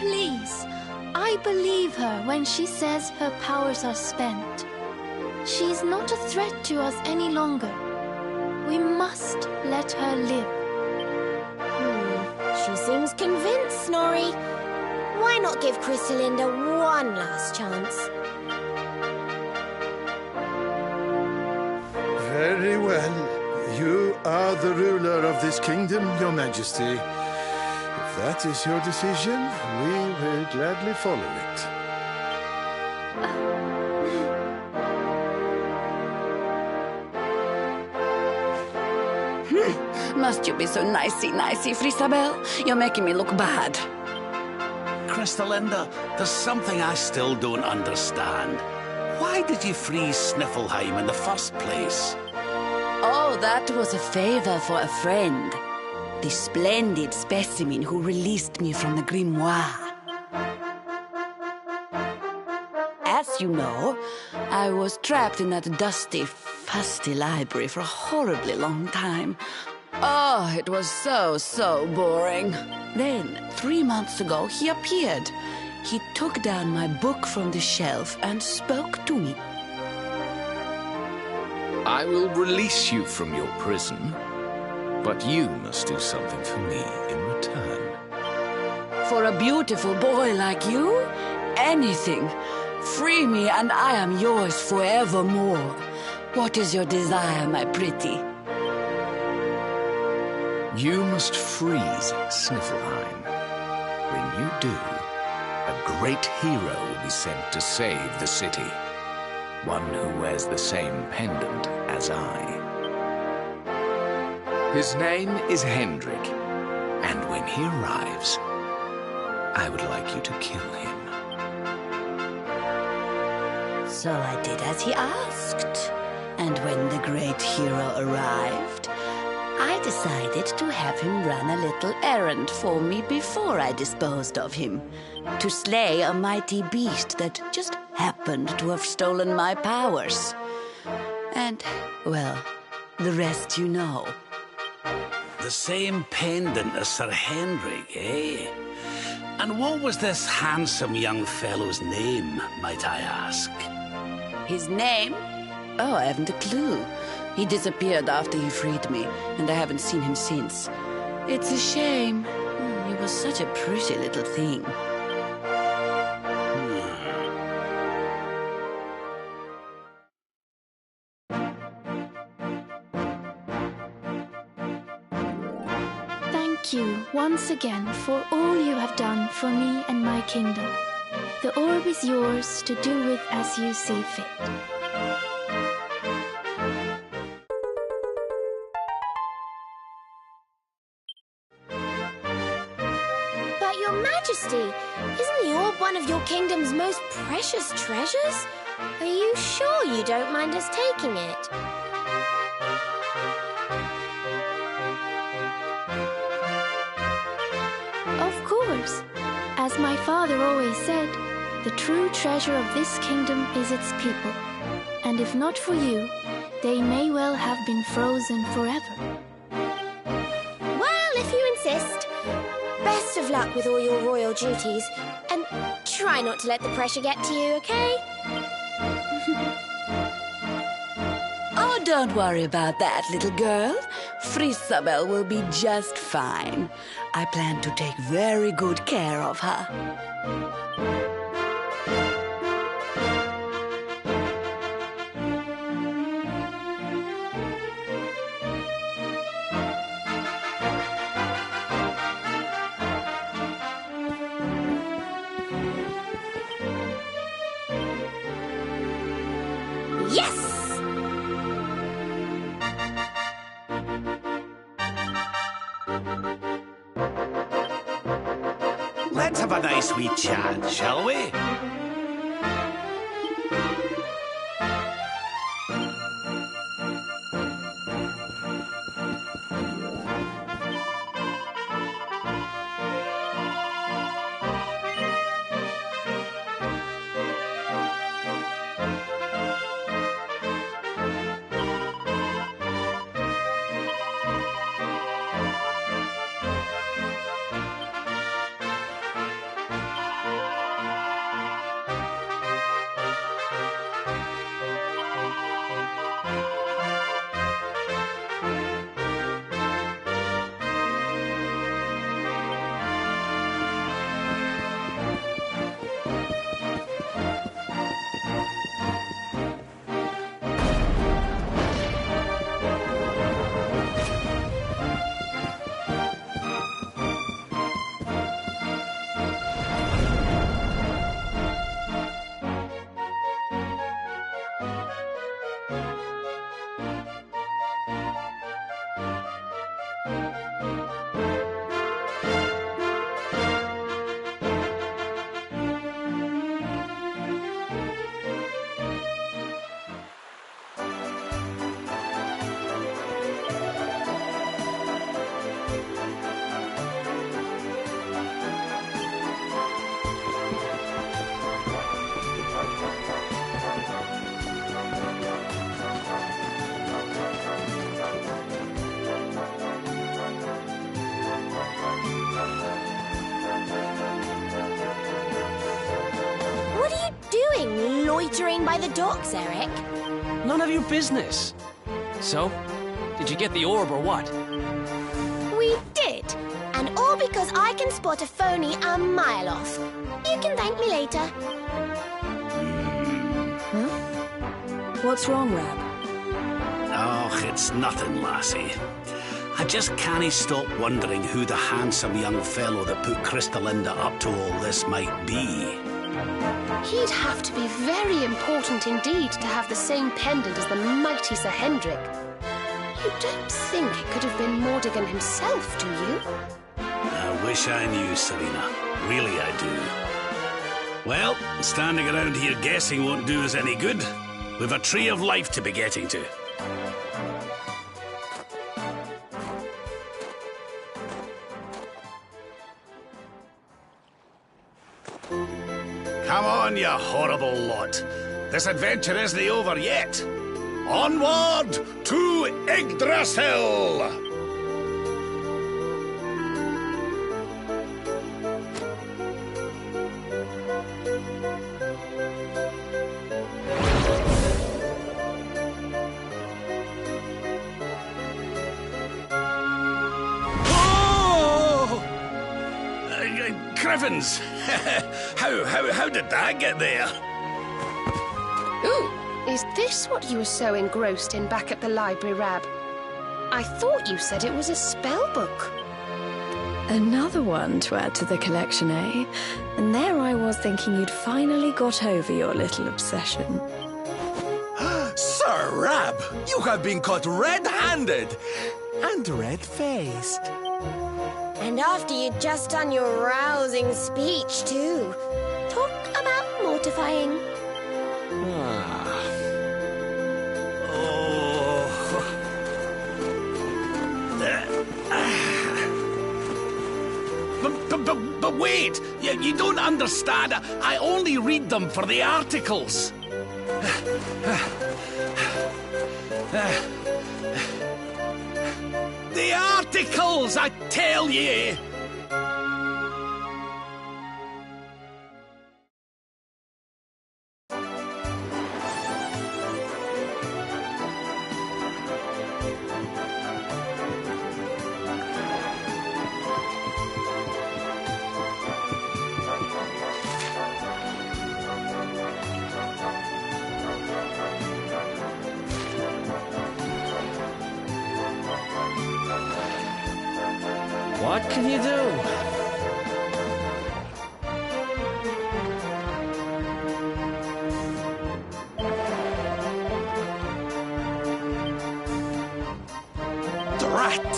Please, I believe her when she says her powers are spent. She's not a threat to us any longer. We must let her live. She seems convinced, Snorri. Why not give Crystalinda one last chance? Very well. You are the ruler of this kingdom, Your Majesty. If that is your decision, we will gladly follow it. Must you be so nicey, Frisabel? You're making me look bad. Crystalinda, there's something I still don't understand. Why did you freeze Sniffleheim in the first place? Oh, that was a favor for a friend. The splendid specimen who released me from the grimoire. As you know, I was trapped in that dusty, fusty library for a horribly long time. Oh, it was so boring. Then, 3 months ago, he appeared. He took down my book from the shelf and spoke to me. I will release you from your prison, but you must do something for me in return. For a beautiful boy like you, anything. Free me and I am yours forevermore. What is your desire, my pretty? You must freeze Sniffleheim. When you do, a great hero will be sent to save the city. One who wears the same pendant as I. His name is Hendrik, and when he arrives, I would like you to kill him. So I did as he asked. And when the great hero arrived, I decided to have him run a little errand for me before I disposed of him. To slay a mighty beast that just happened to have stolen my powers. And, well, the rest you know. The same pendant as Sir Hendrik, eh? And what was this handsome young fellow's name, might I ask? His name? Oh, I haven't a clue. He disappeared after he freed me, and I haven't seen him since. It's a shame. He was such a pretty little thing. Thank you once again for all you have done for me and my kingdom. The orb is yours to do with as you see fit. But Your Majesty, isn't the orb one of your kingdom's most precious treasures? Are you sure you don't mind us taking it? Of course. As my father always said, the true treasure of this kingdom is its people. And if not for you, they may well have been frozen forever. Well, if you insist. Best of luck with all your royal duties. And try not to let the pressure get to you, okay? Oh, don't worry about that, little girl. Frisabel will be just fine. I plan to take very good care of her. Yes! Let's have a nice wee chat, shall we? loitering by the docks, Eric. None of your business. So, did you get the orb or what? We did. And all because I can spot a phony a mile off. You can thank me later. What's wrong, Rab? Oh, it's nothing, lassie. I just can't stop wondering who the handsome young fellow that put Crystalinda up to all this might be. He'd have to be very important indeed to have the same pendant as the mighty Sir Hendrik. You don't think it could have been Mordigan himself, do you? I wish I knew, Serena. Really, I do. Well, standing around here guessing won't do us any good. We've a tree of life to be getting to. Come on, you horrible lot. This adventure isn't over yet. Onward to Yggdrasil! Crivens! how did that get there? Ooh, is this what you were so engrossed in back at the library, Rab? I thought you said it was a spell book. Another one to add to the collection, eh? And there I was thinking you'd finally got over your little obsession. Sir Rab, you have been caught red-handed and red-faced. And after you'd just done your rousing speech, too. Talk about mortifying. But wait! You don't understand. I only read them for the articles. The articles, I tell ye! What can you do? Drat!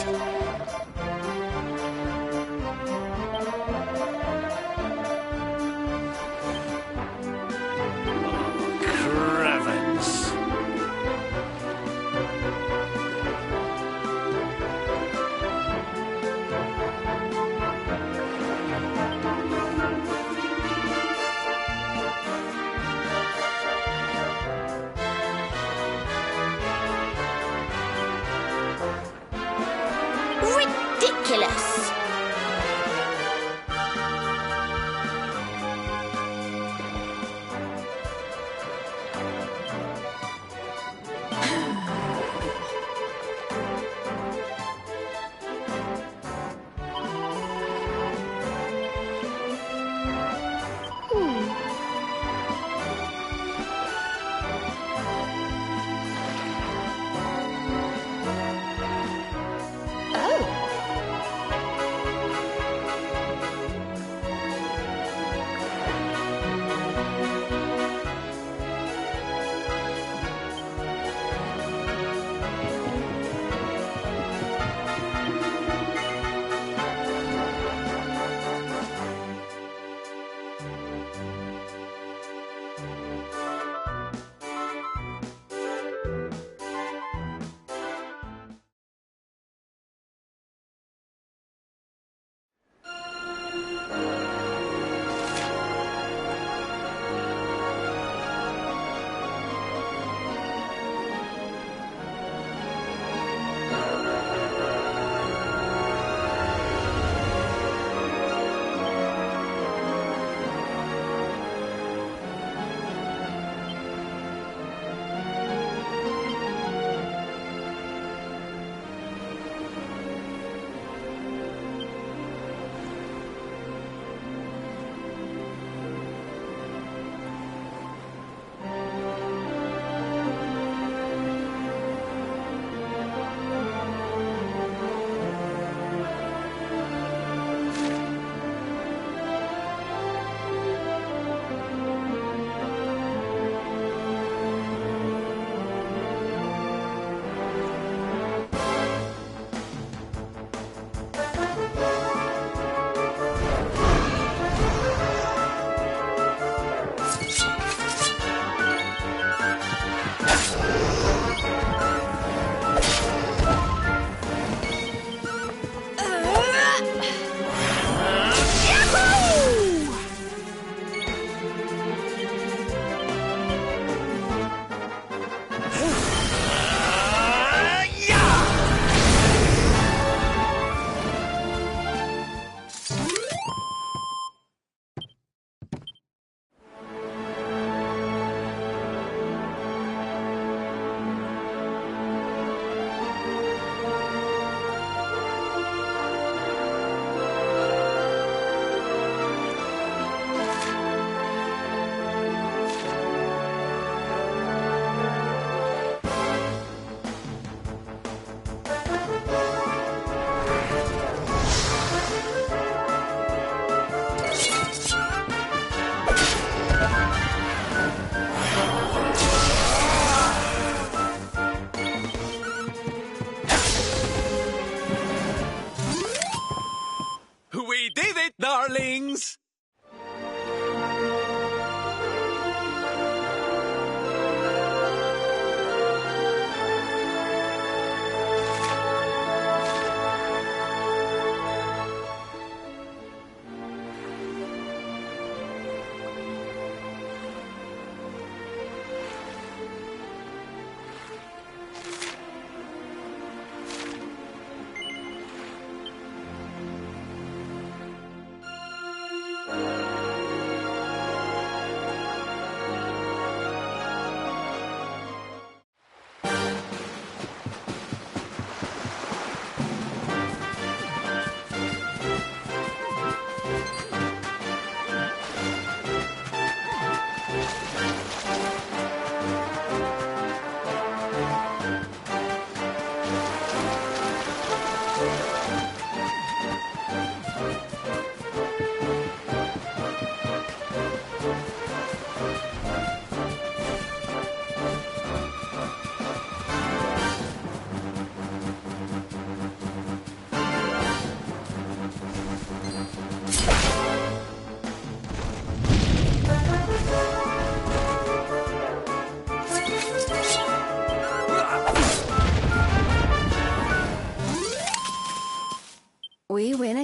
Crevens. Ridiculous!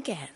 again.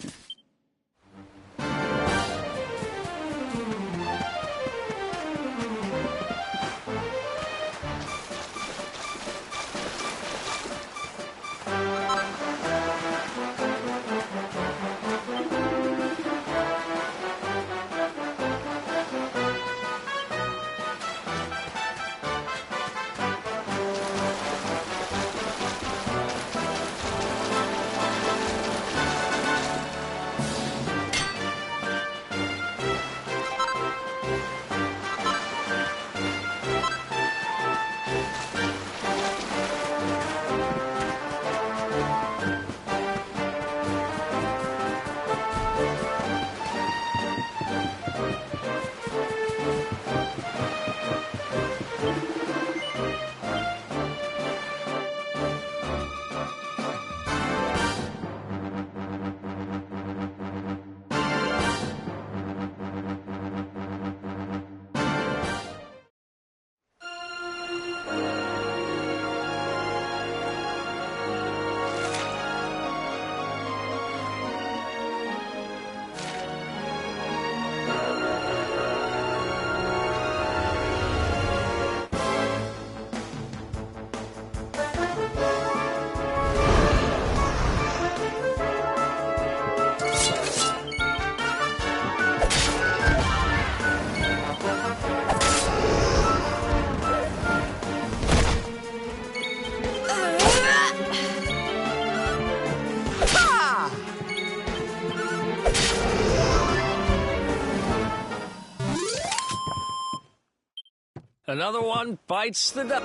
Another one bites the dust.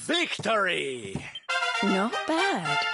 Victory! Not bad.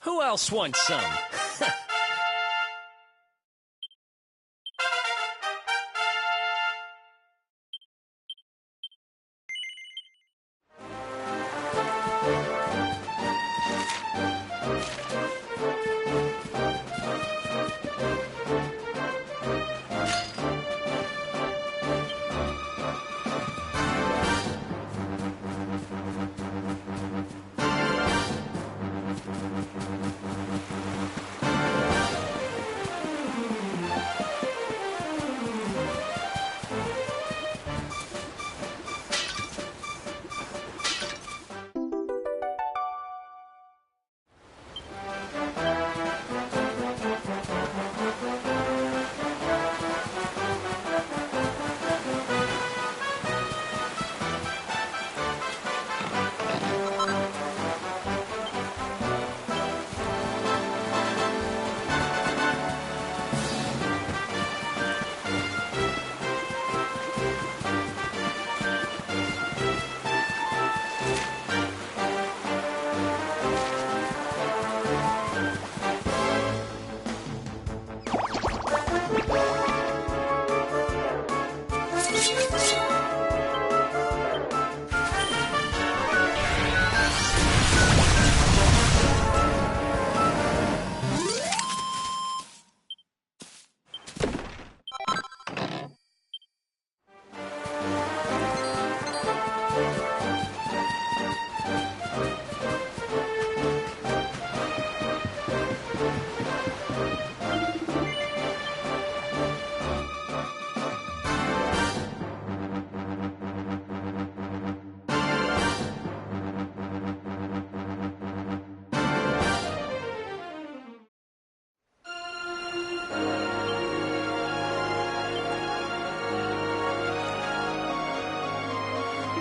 Who else wants some?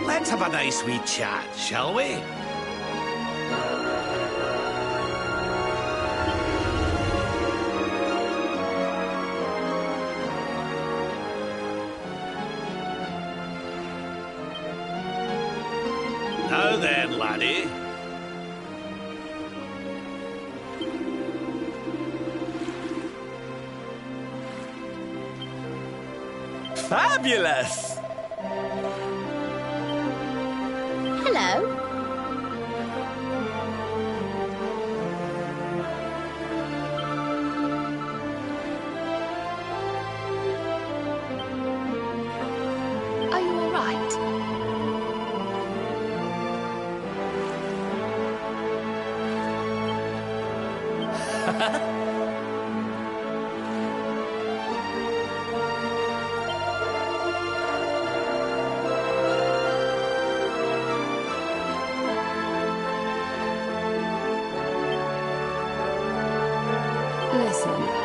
Let's have a nice wee chat, shall we? Now then, laddie. Fabulous! Hello. Are you all right? Listen.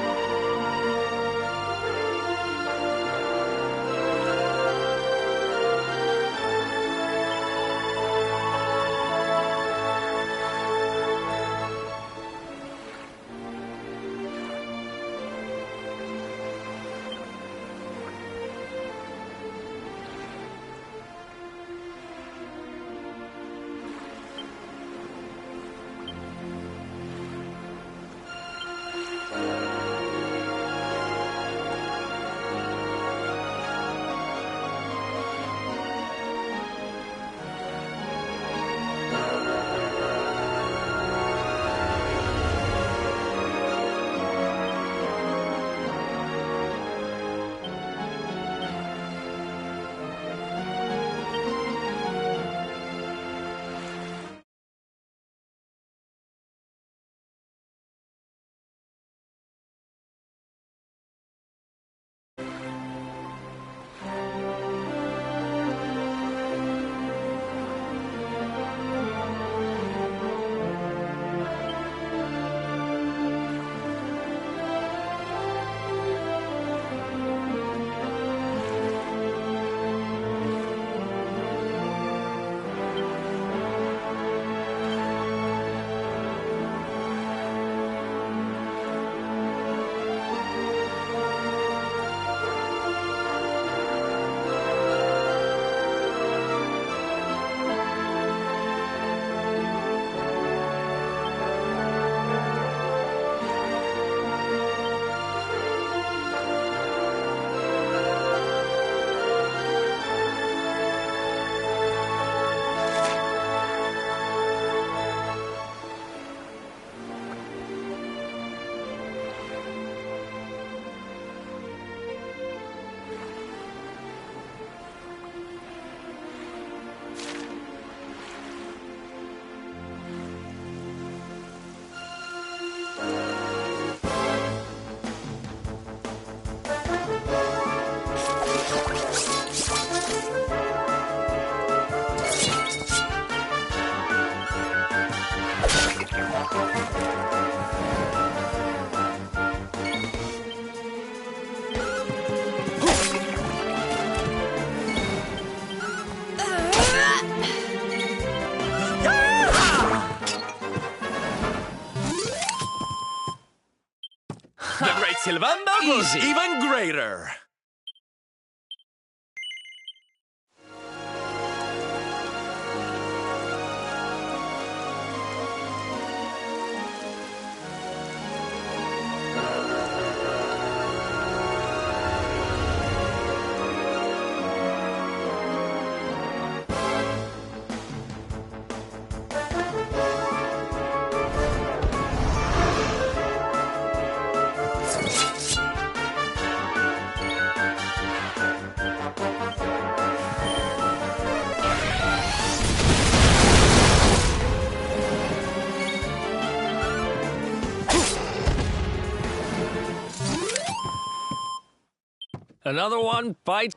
The great Sylvander was Easy. even greater. Another one bites.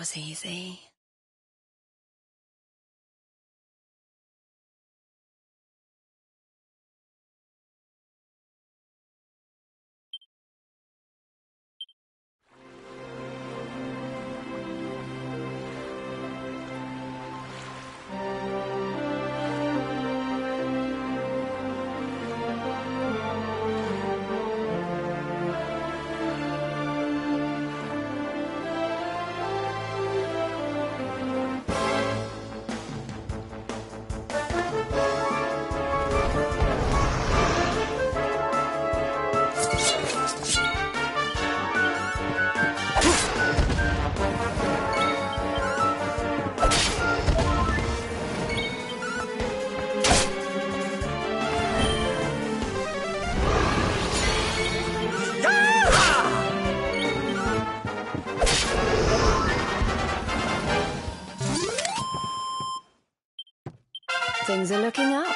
was easy. Things are looking up.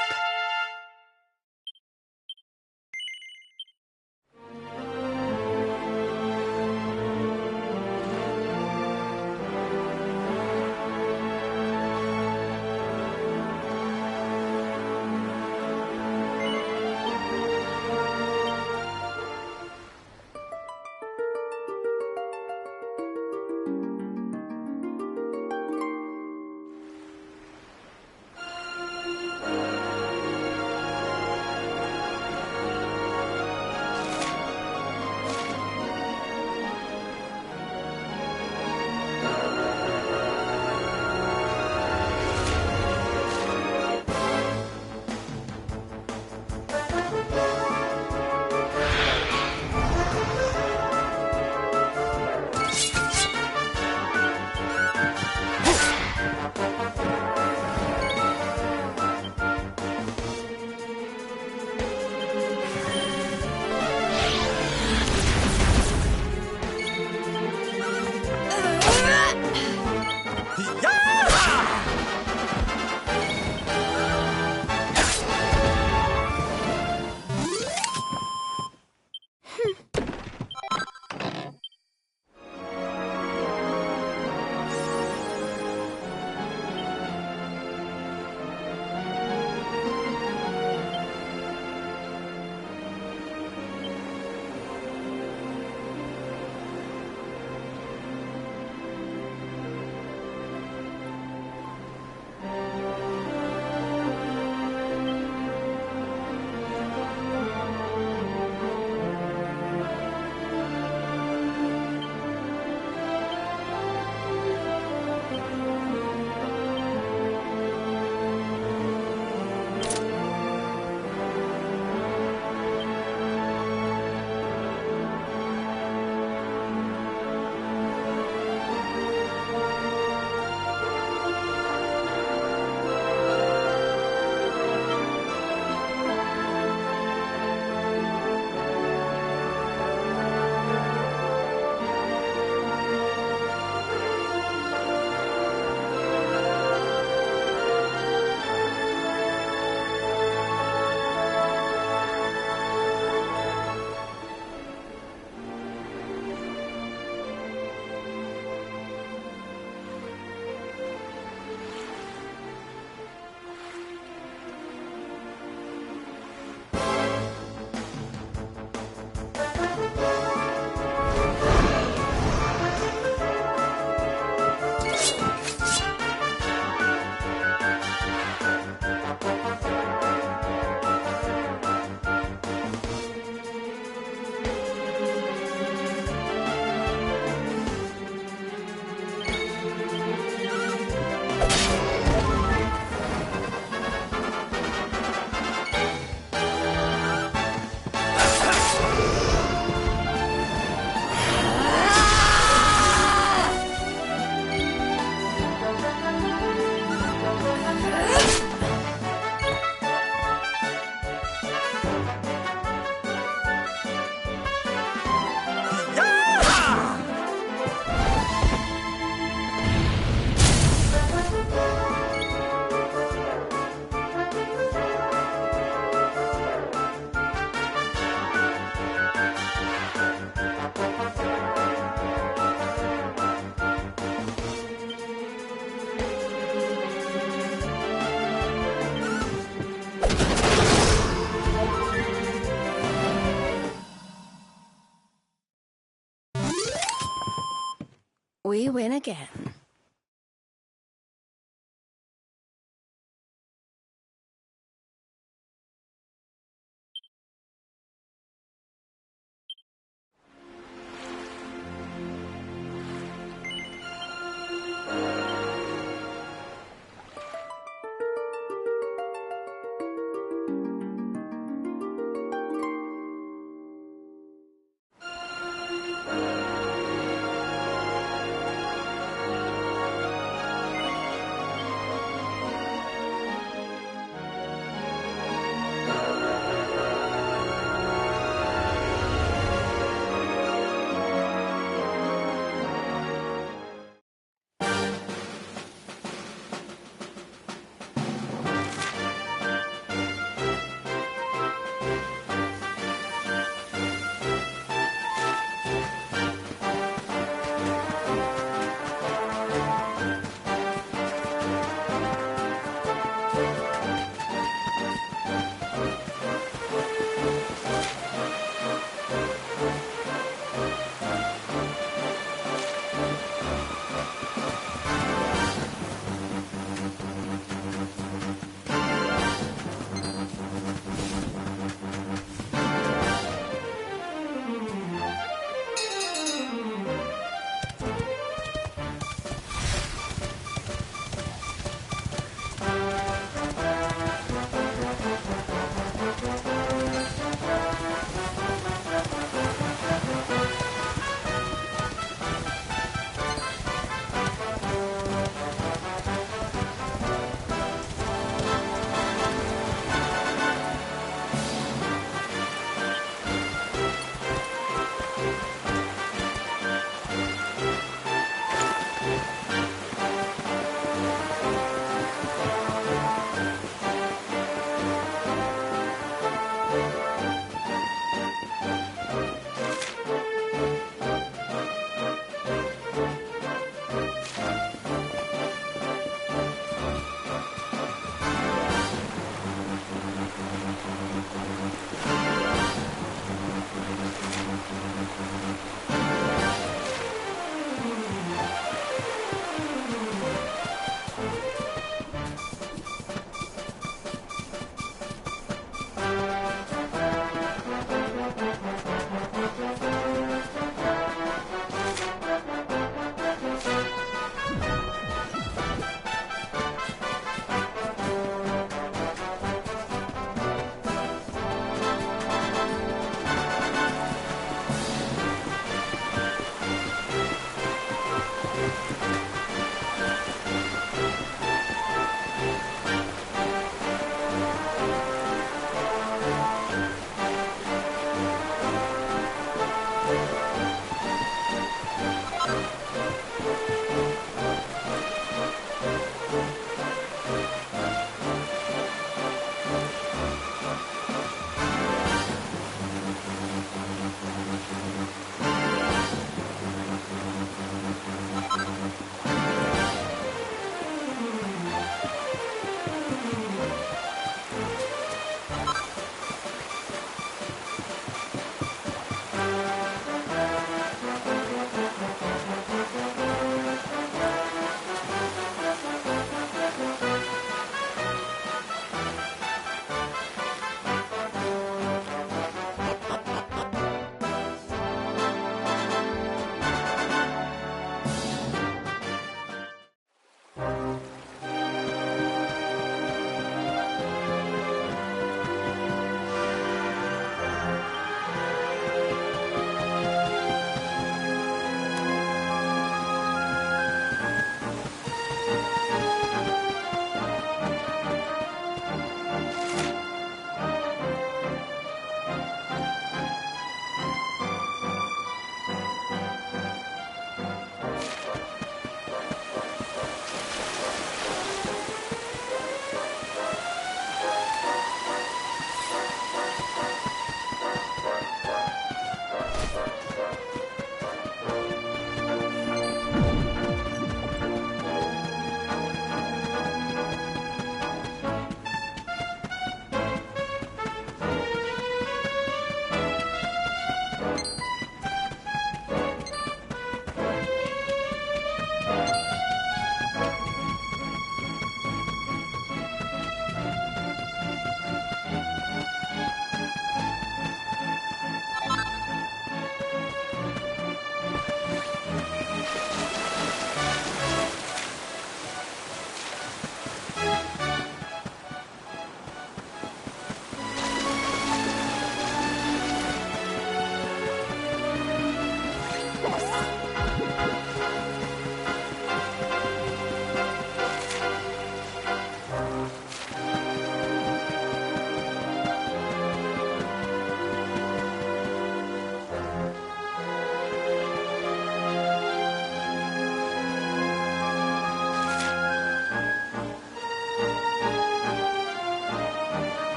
We win again.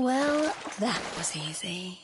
Well, that was easy.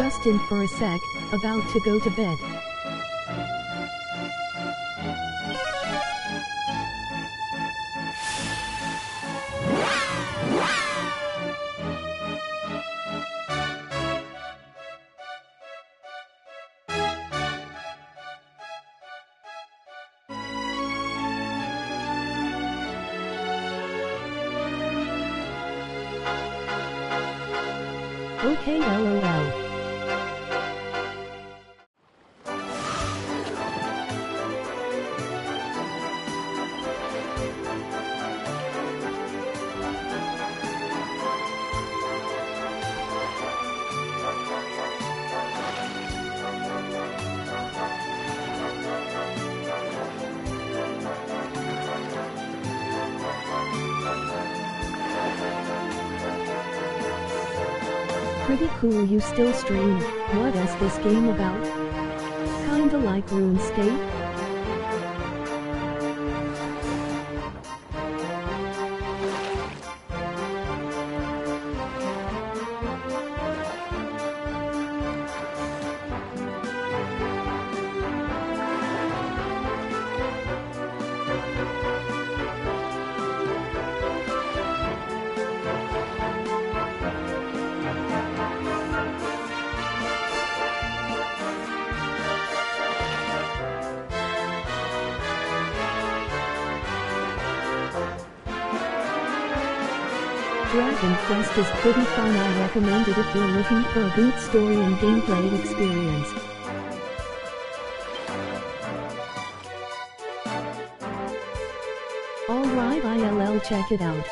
just in for a sec, about to go to bed. Okay, LOL. Pretty cool you still stream. What is this game about? Kinda like RuneScape? Dragon Quest is pretty fun. I recommend it if you're looking for a good story and gameplay experience. Alright, ILL, check it out.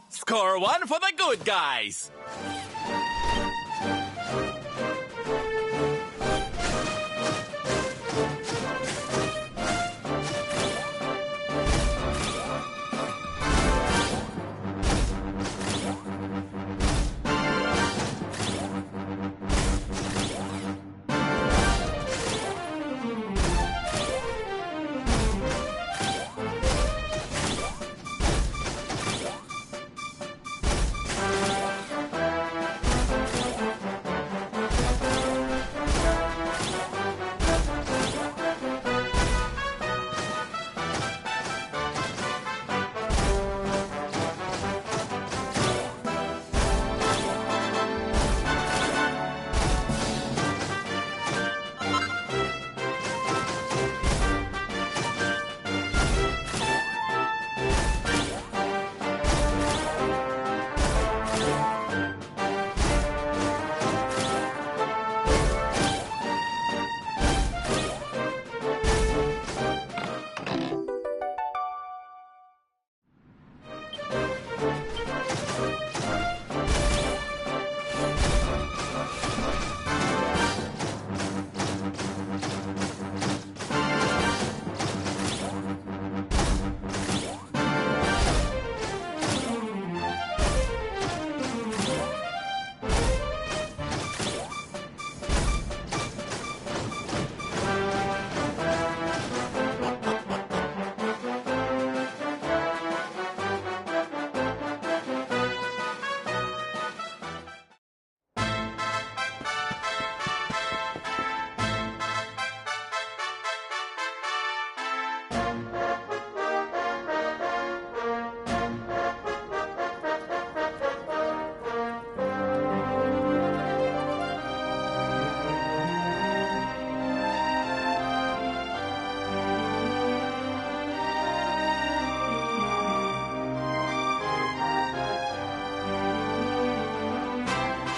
Score one for the good guys.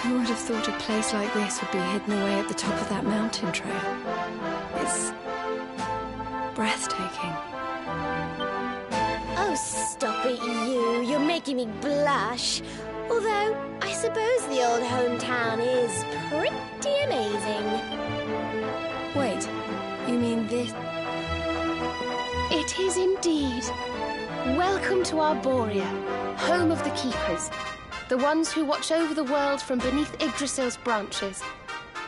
Who would have thought a place like this would be hidden away at the top of that mountain trail? It's breathtaking. Oh, stop it, you. You're making me blush. Although, I suppose the old hometown is pretty amazing. Wait, you mean this? It is indeed. Welcome to Arborea, home of the Keepers, the ones who watch over the world from beneath Yggdrasil's branches,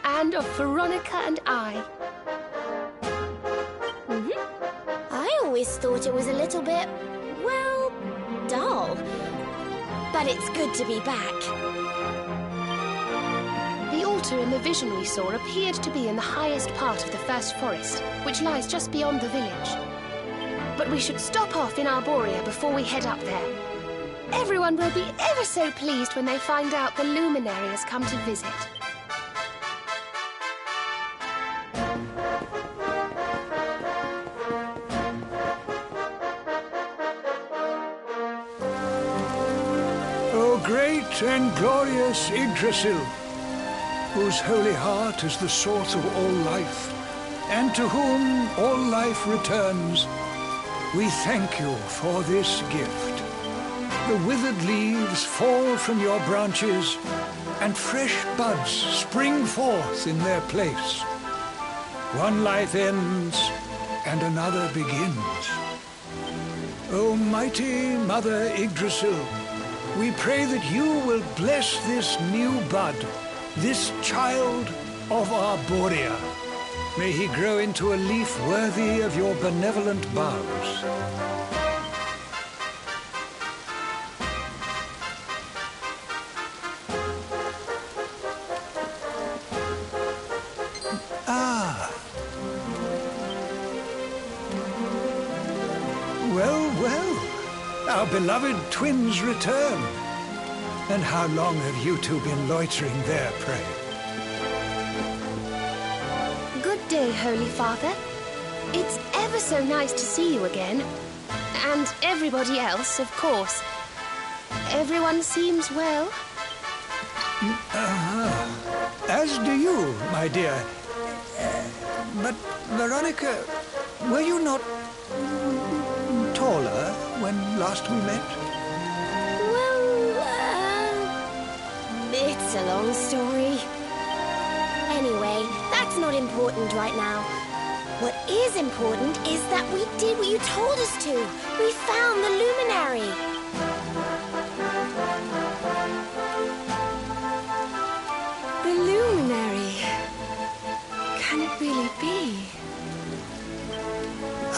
and of Veronica and I. I always thought it was a little bit, well, dull. But it's good to be back. The altar in the vision we saw appeared to be in the highest part of the First Forest, which lies just beyond the village. But we should stop off in Arborea before we head up there. Everyone will be ever so pleased when they find out the luminary has come to visit. O great and glorious Yggdrasil, whose holy heart is the source of all life, and to whom all life returns, we thank you for this gift. The withered leaves fall from your branches, and fresh buds spring forth in their place. One life ends, and another begins. O mighty Mother Yggdrasil, we pray that you will bless this new bud, this child of Arborea. May he grow into a leaf worthy of your benevolent boughs. Our beloved twins return. And how long have you two been loitering there, pray? Good day, Holy Father. It's ever so nice to see you again. And everybody else, of course. Everyone seems well. As do you, my dear. But, Veronica, were you not smaller when last we met? Well, it's a long story. Anyway, that's not important right now. What is important is that we did what you told us to. We found the luminary. The luminary. Can it really be?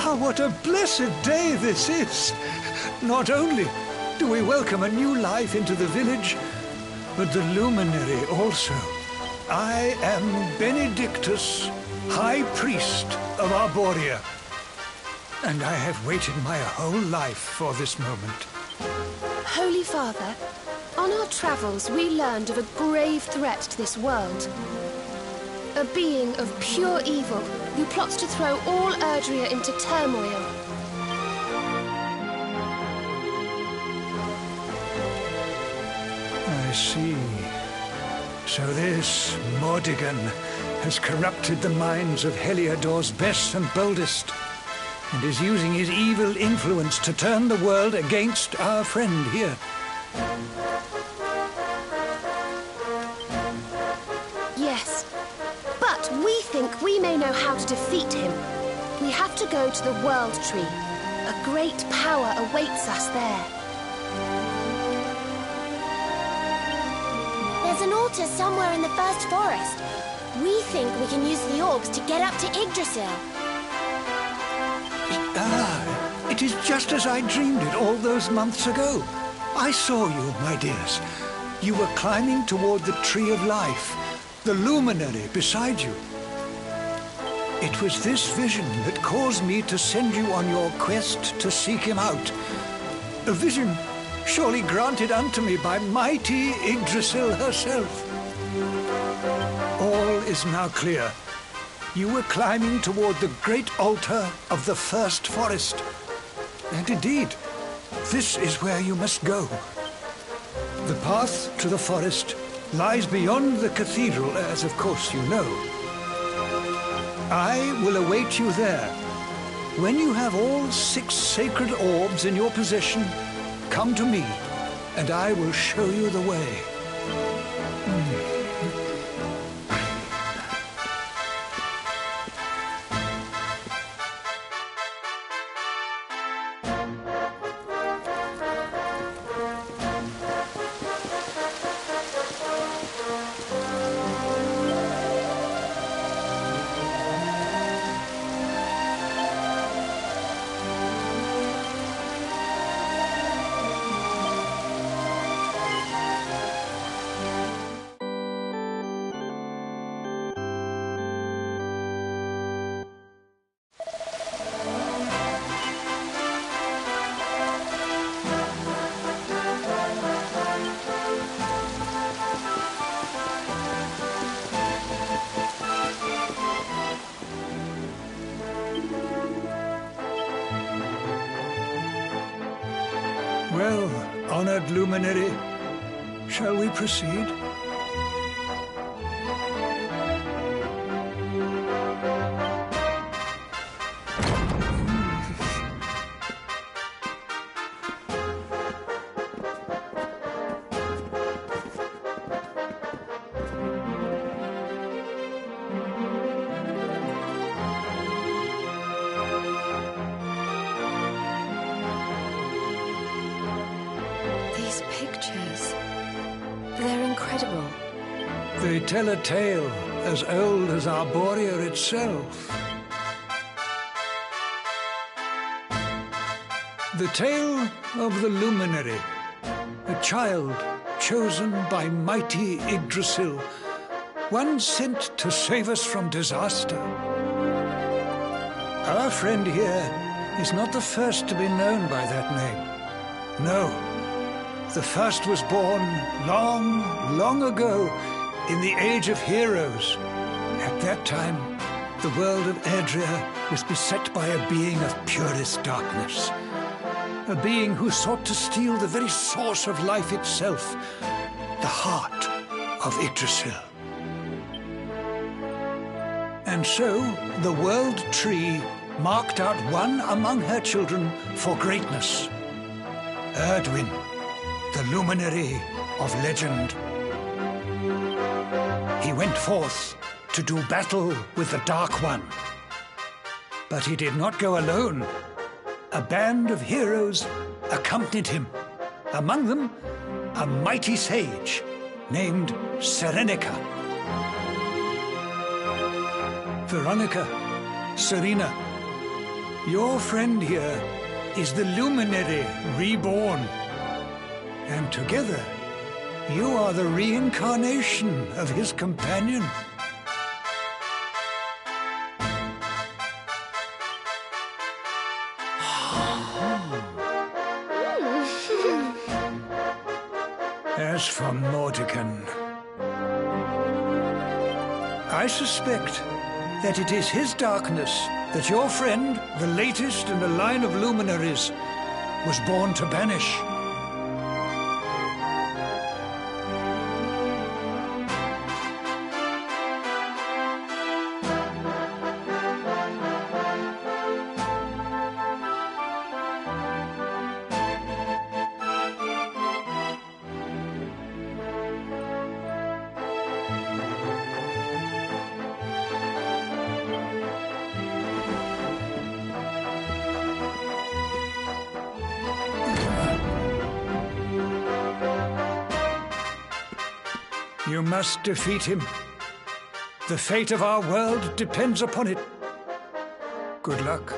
Ah, what a blessed day this is! Not only do we welcome a new life into the village, but the luminary also. I am Benedictus, High Priest of Arborea, and I have waited my whole life for this moment. Holy Father, on our travels we learned of a grave threat to this world. A being of pure evil who plots to throw all Erdrea into turmoil. I see. So this Mordigan has corrupted the minds of Heliodor's best and boldest, and is using his evil influence to turn the world against our friend here. Yes, but we think we may know how to defeat him. We have to go to the World Tree. A great power awaits us there. There's an altar somewhere in the First Forest. We think we can use the orbs to get up to Yggdrasil. Ah, it is just as I dreamed it all those months ago. I saw you, my dears. You were climbing toward the Tree of Life, the luminary beside you. It was this vision that caused me to send you on your quest to seek him out. A vision surely granted unto me by mighty Yggdrasil herself. All is now clear. You were climbing toward the great altar of the First Forest. And indeed, this is where you must go. The path to the forest lies beyond the cathedral, as of course you know. I will await you there. When you have all 6 sacred orbs in your possession, come to me, and I will show you the way. Well, honored luminary, shall we proceed? These pictures, they're incredible. They tell a tale as old as Arborea itself. The tale of the luminary, a child chosen by mighty Yggdrasil, one sent to save us from disaster. Our friend here is not the first to be known by that name. No, the first was born long, long ago in the Age of Heroes. At that time, the world of Erdrea was beset by a being of purest darkness. A being who sought to steal the very source of life itself, the heart of Yggdrasil. And so, the World Tree marked out one among her children for greatness. Erdwin, the luminary of legend. He went forth to do battle with the Dark One. But he did not go alone. A band of heroes accompanied him. Among them, a mighty sage named Serenica. Veronica, Serena, your friend here is the luminary reborn. And together, you are the reincarnation of his companion. As for Mordekan, I suspect that it is his darkness that your friend, the latest in a line of luminaries, was born to banish. You must defeat him. The fate of our world depends upon it. Good luck.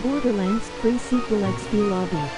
Borderlands 3 sequel XP lobby.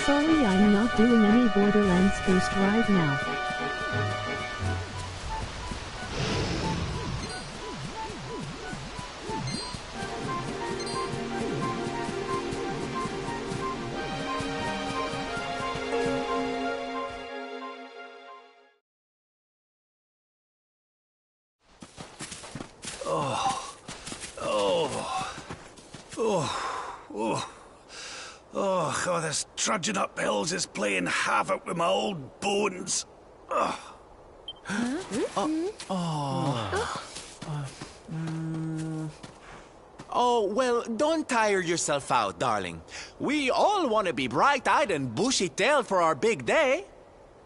Sorry, I'm not doing any Borderlands boost right now. Oh, this trudging up hills is playing havoc with my old bones. Oh, well, don't tire yourself out, darling. We all want to be bright-eyed and bushy-tailed for our big day.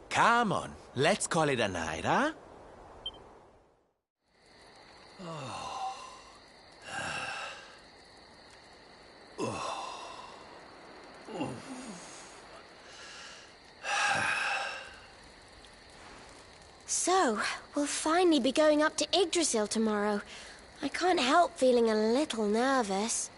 Come on, let's call it a night, huh? So, we'll finally be going up to Yggdrasil tomorrow. I can't help feeling a little nervous.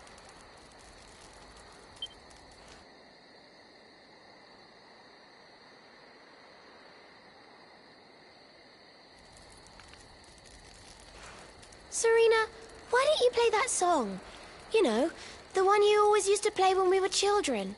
Serena, why don't you play that song? You know, the one you always used to play when we were children.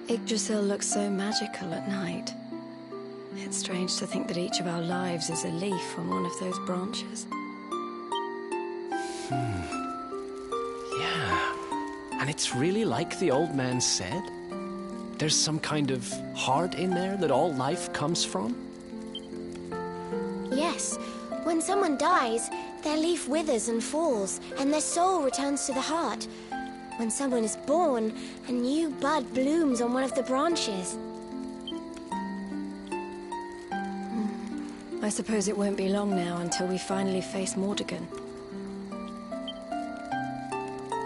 Yggdrasil looks so magical at night. It's strange to think that each of our lives is a leaf on one of those branches. Yeah. And it's really like the old man said? There's some kind of heart in there that all life comes from? Yes. When someone dies, their leaf withers and falls, and their soul returns to the heart. When someone is born, a new bud blooms on one of the branches. I suppose it won't be long now until we finally face Mordegon.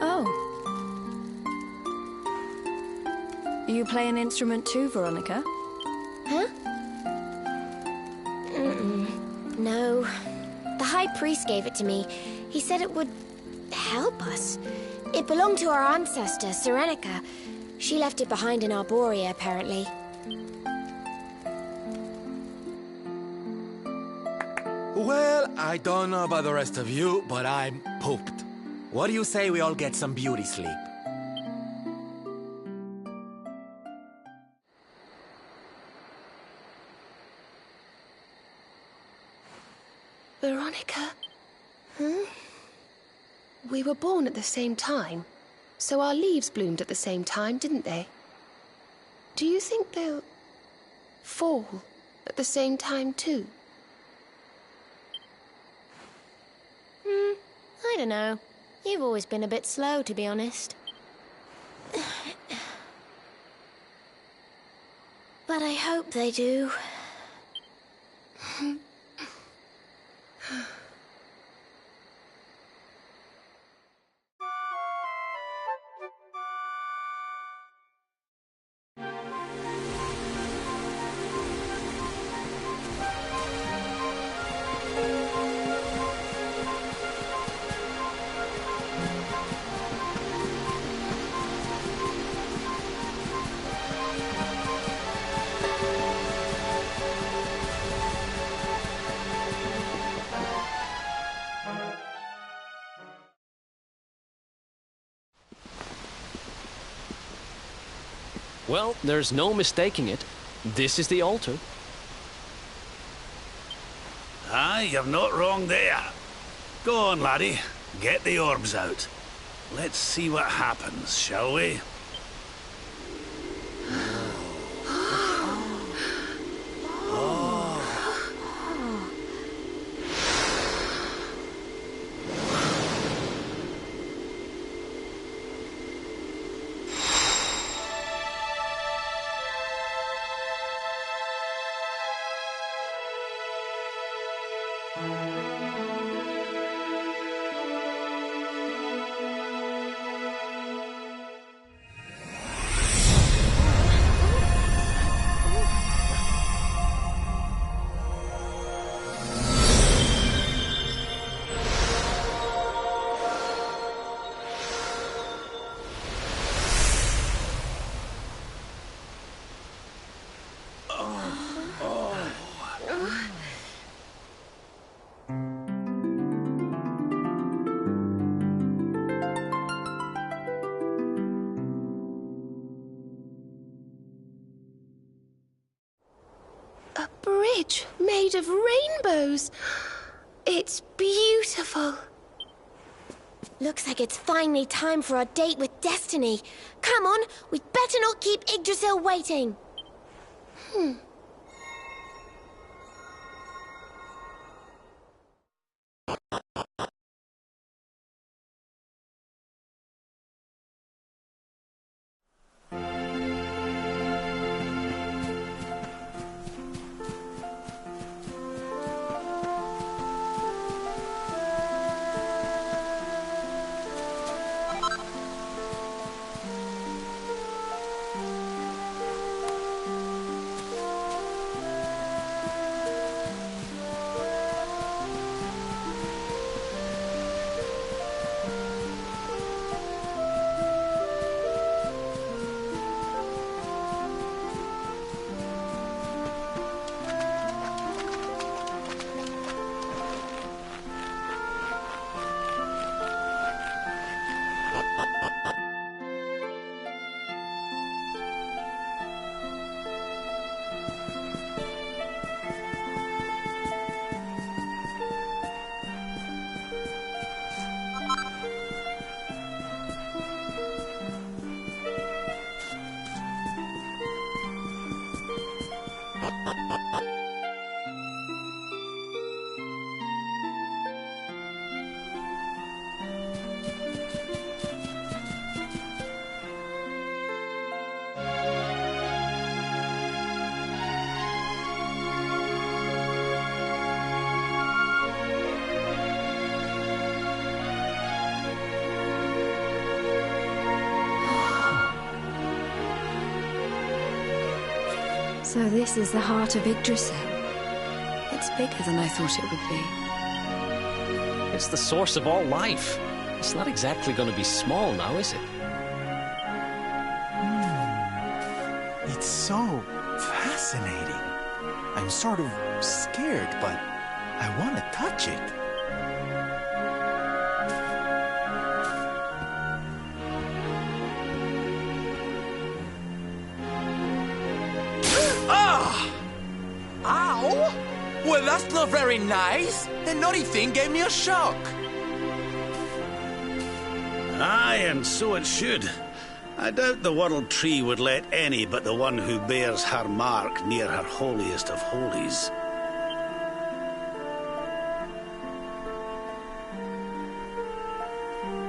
Oh. You play an instrument too, Veronica? Huh? No. The High Priest gave it to me. He said it would help us. It belonged to our ancestor, Serenica. She left it behind in Arborea, apparently. Well, I don't know about the rest of you, but I'm pooped. What do you say we all get some beauty sleep? Veronica? We were born at the same time, so our leaves bloomed at the same time, didn't they? Do you think they'll fall at the same time too? I don't know. You've always been a bit slow, to be honest. But I hope they do. Well, there's no mistaking it. This is the altar. Aye, you're not wrong there. Go on, laddie. Get the orbs out. Let's see what happens, shall we? Bridge made of rainbows. It's beautiful. Looks like it's finally time for our date with Destiny. Come on, we'd better not keep Yggdrasil waiting. So this is the heart of Yggdrasil. It's bigger than I thought it would be. It's the source of all life. It's not exactly going to be small now, is it? It's so fascinating. I'm sort of scared, but I want to touch it. Ah! Ow! Well, that's not very nice. The naughty thing gave me a shock. Aye, and so it should. I doubt the World Tree would let any but the one who bears her mark near her holiest of holies.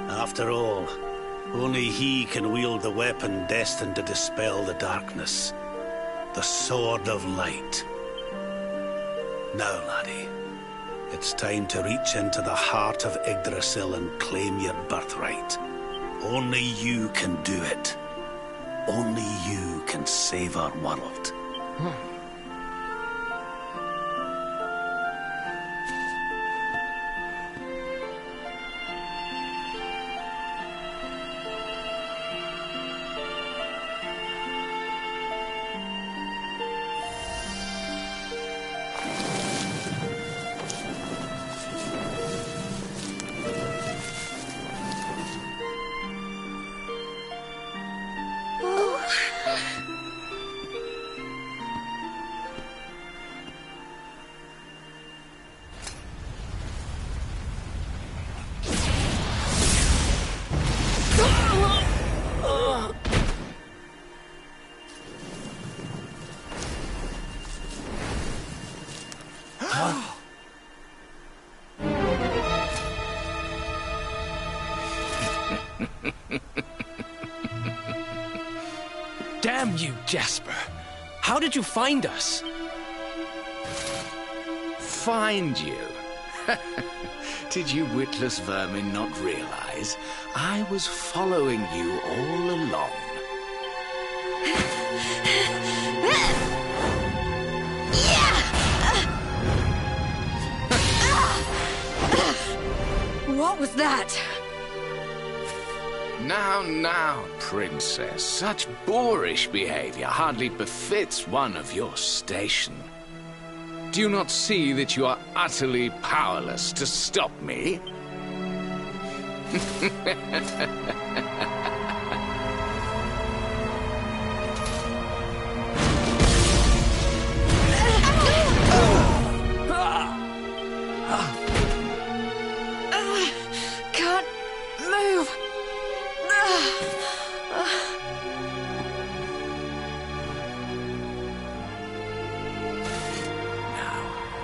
After all, only he can wield the weapon destined to dispel the darkness. The Sword of Light. Now, laddie, it's time to reach into the heart of Yggdrasil and claim your birthright. Only you can do it. Only you can save our world. Damn you, Jasper. How did you find us? Find you? Did you witless vermin not realize I was following you all along? What was that? Now, Princess. Such boorish behavior hardly befits one of your station. Do you not see that you are utterly powerless to stop me? Can't move.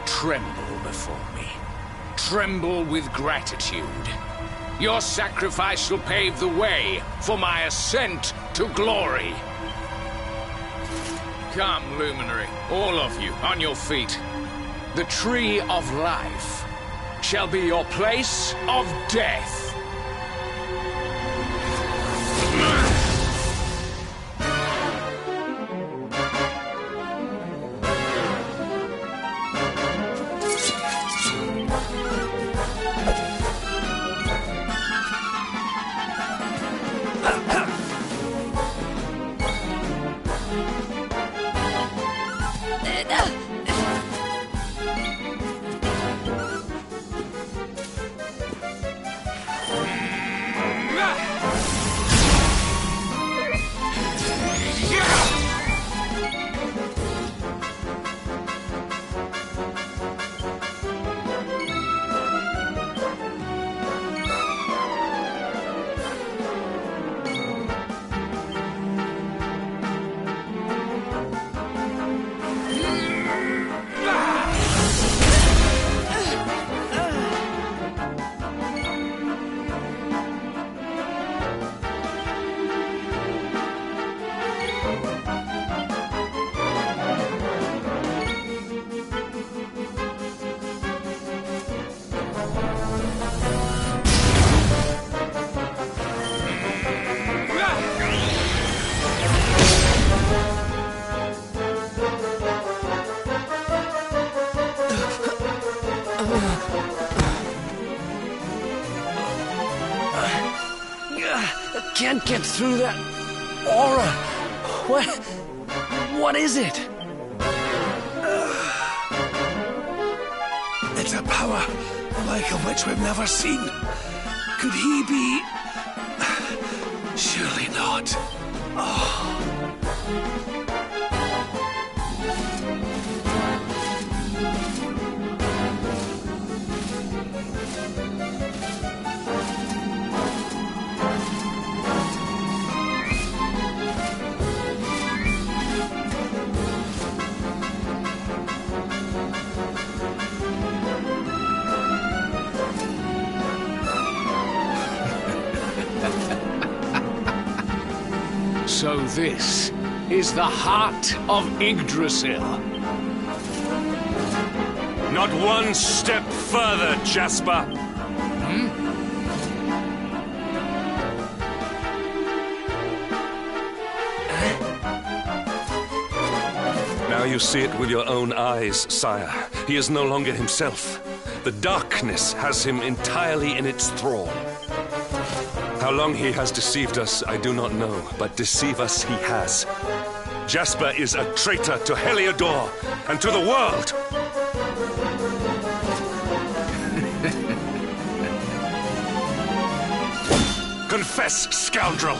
Tremble before me. Tremble with gratitude. Your sacrifice shall pave the way for my ascent to glory. Come, Luminary, all of you, on your feet. The Tree of Life shall be your place of death. Can't get through that aura. What is it? It's a power like of which we've never seen. Could he be... Surely not. So this is the heart of Yggdrasil. Not one step further, Jasper. Now you see it with your own eyes, sire. He is no longer himself. The darkness has him entirely in its thrall. How long he has deceived us, I do not know, but deceive us he has. Jasper is a traitor to Heliodor and to the world! Confess, scoundrel!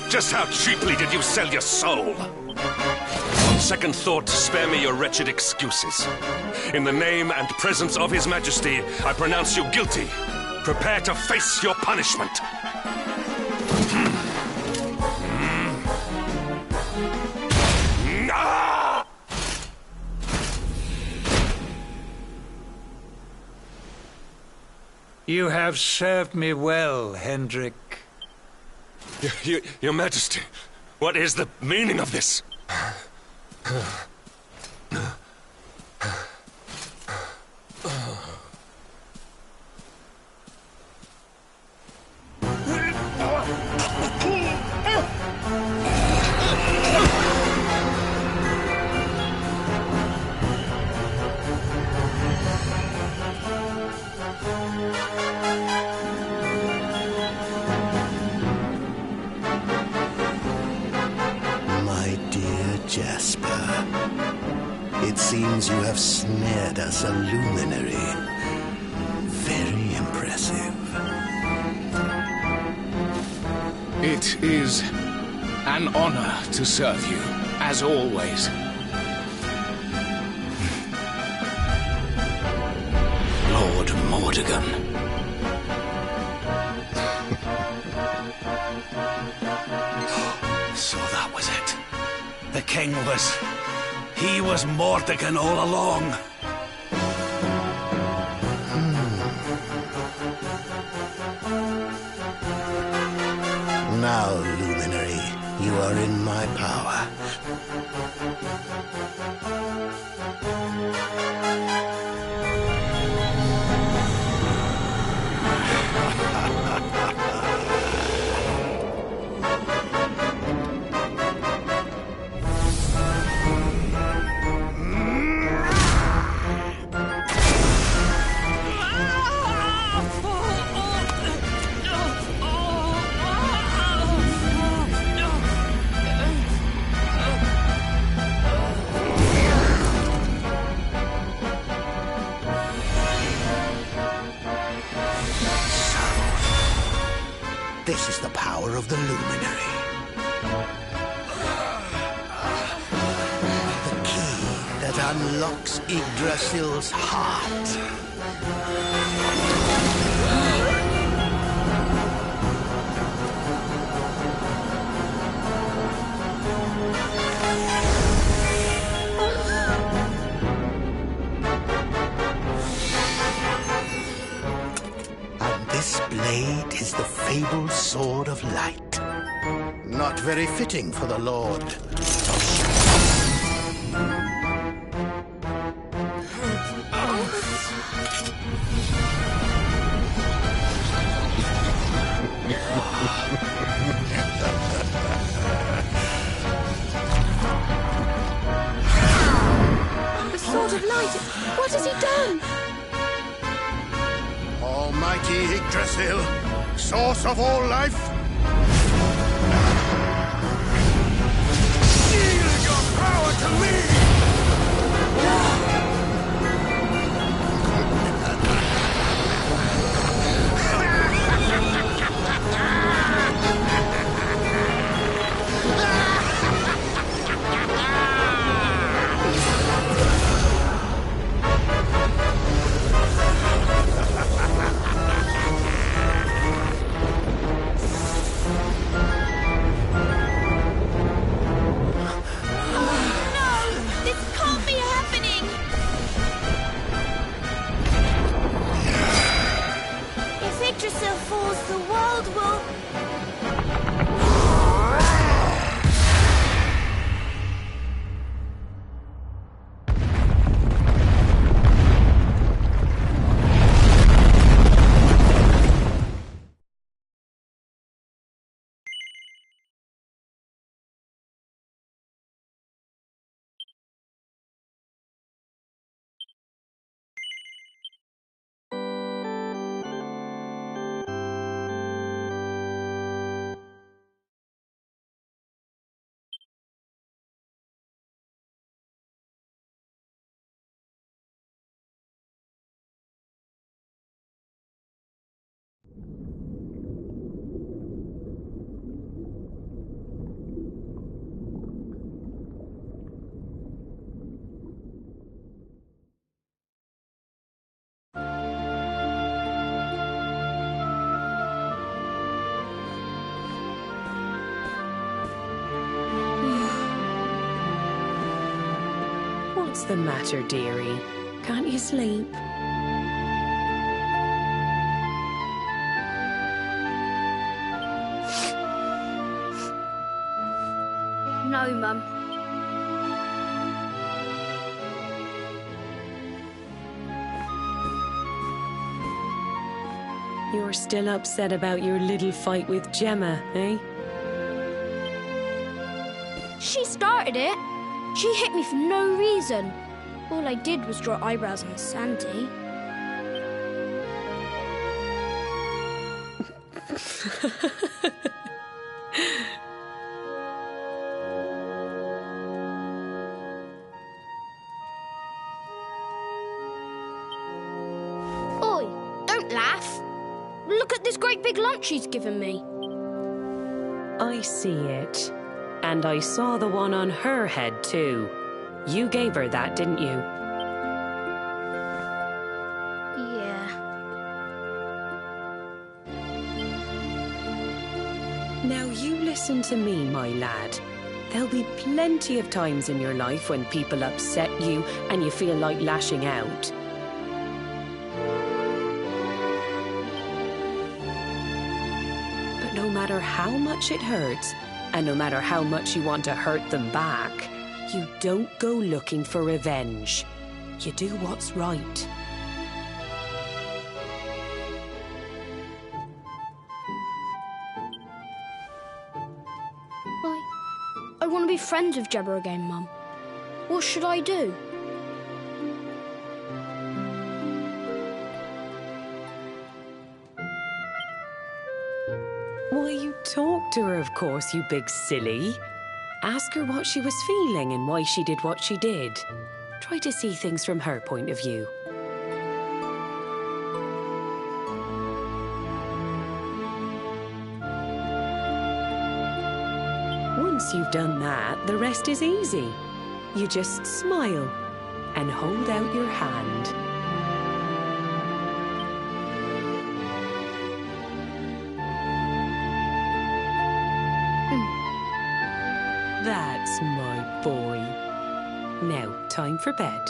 Just how cheaply did you sell your soul? On second thought, spare me your wretched excuses. In the name and presence of His Majesty, I pronounce you guilty. Prepare to face your punishment. You have served me well, Hendrik. Your Majesty, what is the meaning of this? Jasper, it seems you have snared us a luminary. Very impressive. It is an honor to serve you, as always. Lord Mordegon. So that was it. The king he was Mordegon all along. Now, Luminary, you are in my power. This is the power of the Luminary. The key that unlocks Yggdrasil's heart. This blade is the fabled Sword of Light. Not very fitting for the Lord. The Sword of Light! What has he done? Almighty Yggdrasil, source of all life, yield your power to me! Yggdrasil falls, the world will... What's the matter, dearie? Can't you sleep? No, Mum. You're still upset about your little fight with Gemma, eh? She started it. She hit me for no reason. All I did was draw eyebrows on Sandy. Oi, don't laugh. Look at this great big lunch she's given me. I see it. And I saw the one on her head, too. You gave her that, didn't you? Yeah. Now you listen to me, my lad. There'll be plenty of times in your life when people upset you and you feel like lashing out. But no matter how much it hurts, and no matter how much you want to hurt them back, you don't go looking for revenge. You do what's right. I want to be friends with Gemma again, Mum. What should I do? Why, you talk to her, of course, you big silly. Ask her what she was feeling and why she did what she did. Try to see things from her point of view. Once you've done that, the rest is easy. You just smile and hold out your hand. That's my boy. Now, time for bed.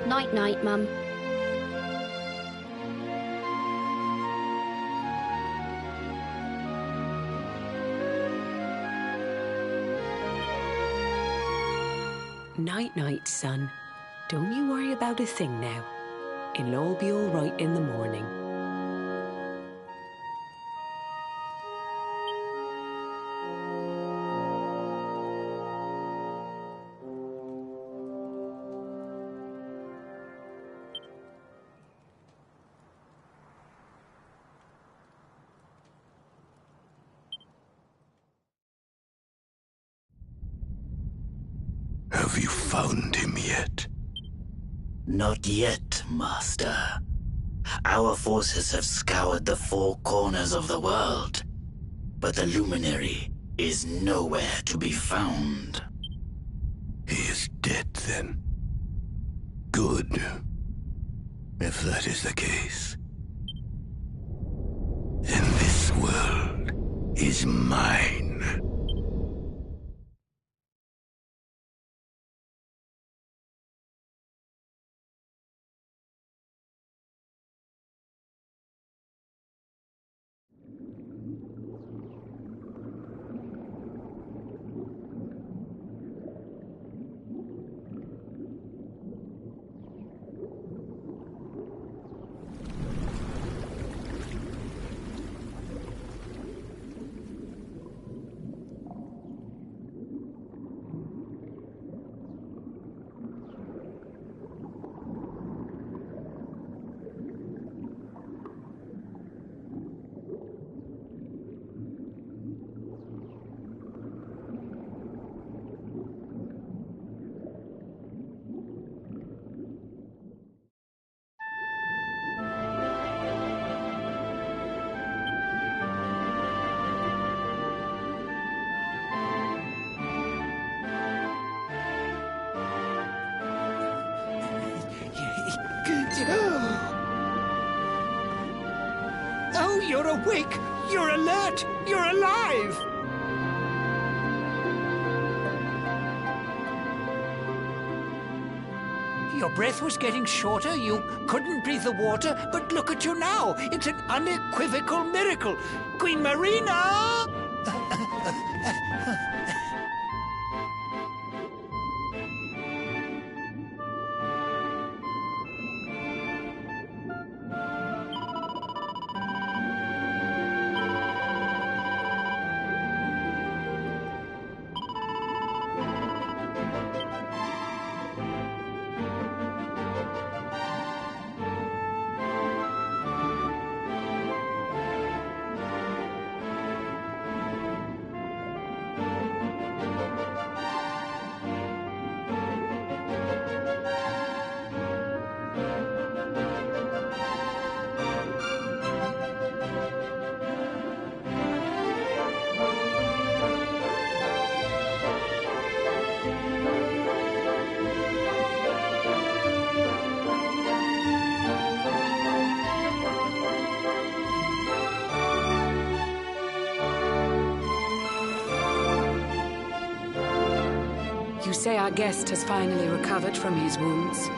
Night-night, Mum. Night-night, son. Don't you worry about a thing now. It'll all be all right in the morning. Have you found him yet? Not yet, Master. Our forces have scoured the four corners of the world, but the Luminary is nowhere to be found. He is dead, then. Good. If that is the case, then this world is mine. Oh, you're awake! You're alert! You're alive! Your breath was getting shorter, you couldn't breathe the water, but look at you now. It's an unequivocal miracle. Queen Marina! You say our guest has finally recovered from his wounds?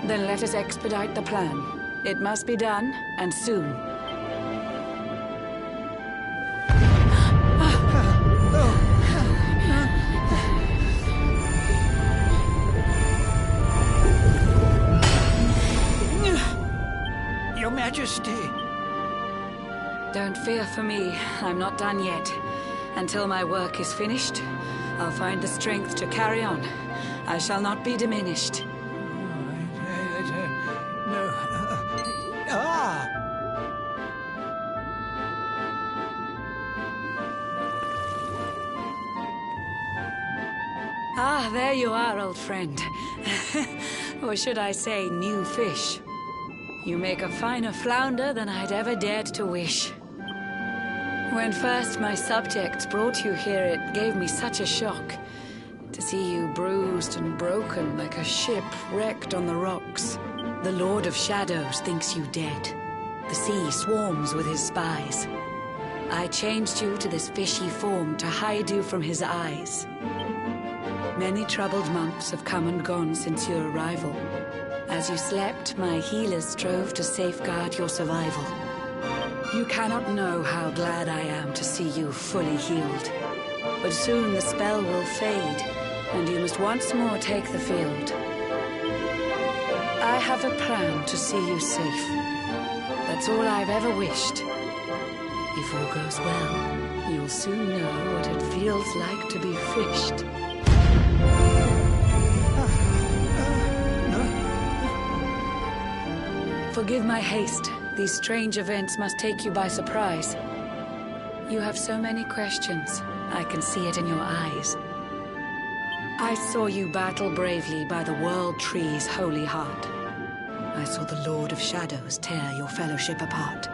Then let us expedite the plan. It must be done, and soon. Your Majesty. Don't fear for me. I'm not done yet. Until my work is finished, I'll find the strength to carry on. I shall not be diminished. Ah, there you are, old friend. Or should I say, new fish. You make a finer flounder than I'd ever dared to wish. When first my subjects brought you here, it gave me such a shock. To see you bruised and broken like a ship wrecked on the rocks. The Lord of Shadows thinks you dead. The sea swarms with his spies. I changed you to this fishy form to hide you from his eyes. Many troubled months have come and gone since your arrival. As you slept, my healers strove to safeguard your survival. You cannot know how glad I am to see you fully healed. But soon the spell will fade, and you must once more take the field. I have a plan to see you safe. That's all I've ever wished. If all goes well, you'll soon know what it feels like to be fished. Forgive my haste. These strange events must take you by surprise. You have so many questions. I can see it in your eyes. I saw you battle bravely by the World Tree's holy heart. I saw the Lord of Shadows tear your fellowship apart.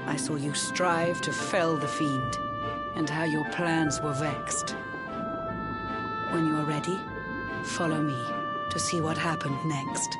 I saw you strive to fell the fiend, and how your plans were vexed. When you are ready, follow me to see what happened next.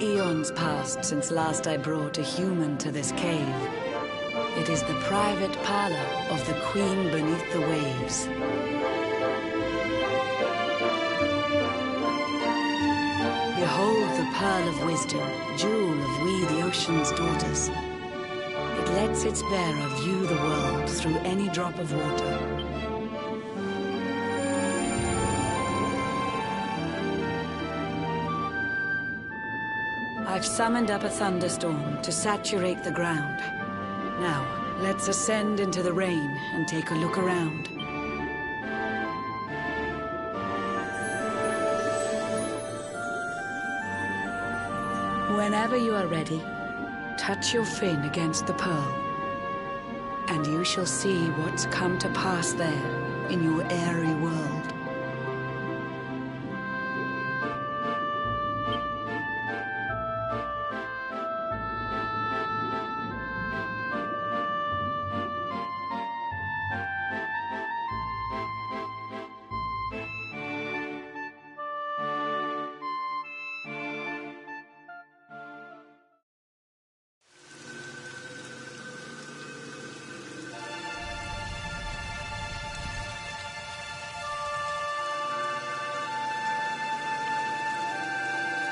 Eons passed since last I brought a human to this cave. It is the private parlor of the Queen beneath the waves. Behold the pearl of wisdom, jewel of we the ocean's daughters. It lets its bearer view the world through any drop of water. I've summoned up a thunderstorm to saturate the ground. Now, let's ascend into the rain and take a look around. Whenever you are ready, touch your fin against the pearl, and you shall see what's come to pass there in your airy world.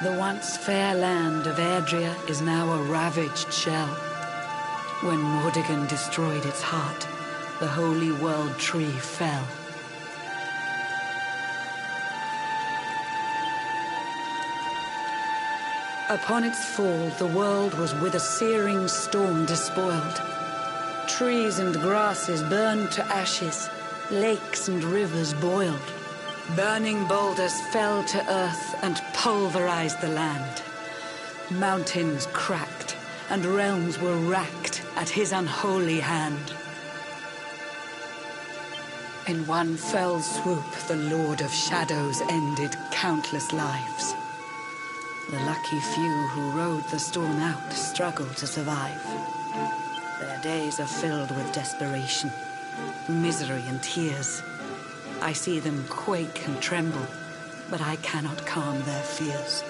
The once fair land of Erdrea is now a ravaged shell. When Mordegon destroyed its heart, the holy world tree fell. Upon its fall, the world was with a searing storm despoiled. Trees and grasses burned to ashes, lakes and rivers boiled. Burning boulders fell to earth and pulverized the land. Mountains cracked, and realms were racked at his unholy hand. In one fell swoop, the Lord of Shadows ended countless lives. The lucky few who rode the storm out struggled to survive. Their days are filled with desperation, misery and tears. I see them quake and tremble, but I cannot calm their fears.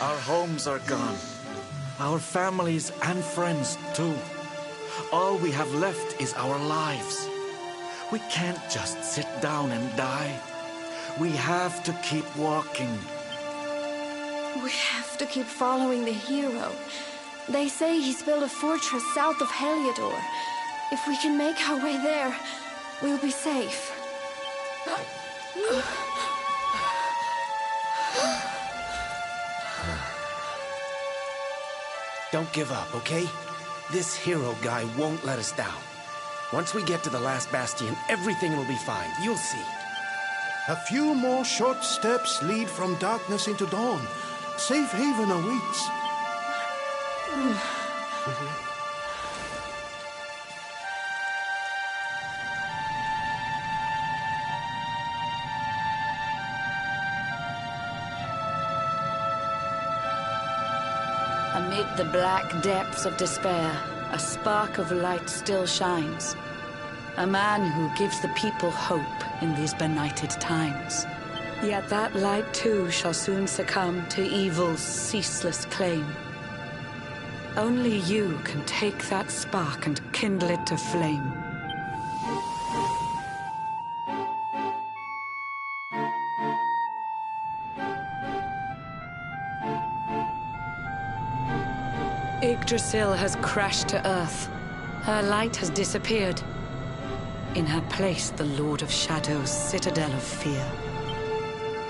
Our homes are gone. Our families and friends, too. All we have left is our lives. We can't just sit down and die. We have to keep walking. We have to keep following the hero. They say he's built a fortress south of Heliodor. If we can make our way there, we'll be safe. Don't give up, okay? This hero guy won't let us down. Once we get to the last bastion, everything will be fine. You'll see. A few more short steps lead from darkness into dawn. Safe haven awaits. Amid the black depths of despair, a spark of light still shines. A man who gives the people hope in these benighted times. Yet that light too shall soon succumb to evil's ceaseless claim. Only you can take that spark and kindle it to flame. Yggdrasil has crashed to earth. Her light has disappeared. In her place, the Lord of Shadows' citadel of fear.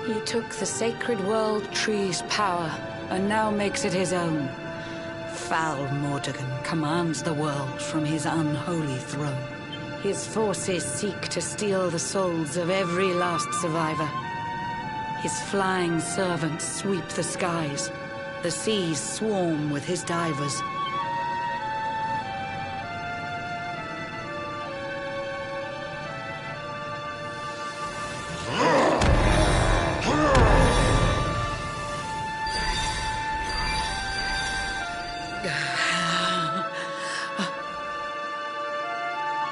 He took the sacred world tree's power and now makes it his own. Foul Mordegon commands the world from his unholy throne. His forces seek to steal the souls of every last survivor. His flying servants sweep the skies. The seas swarm with his divers.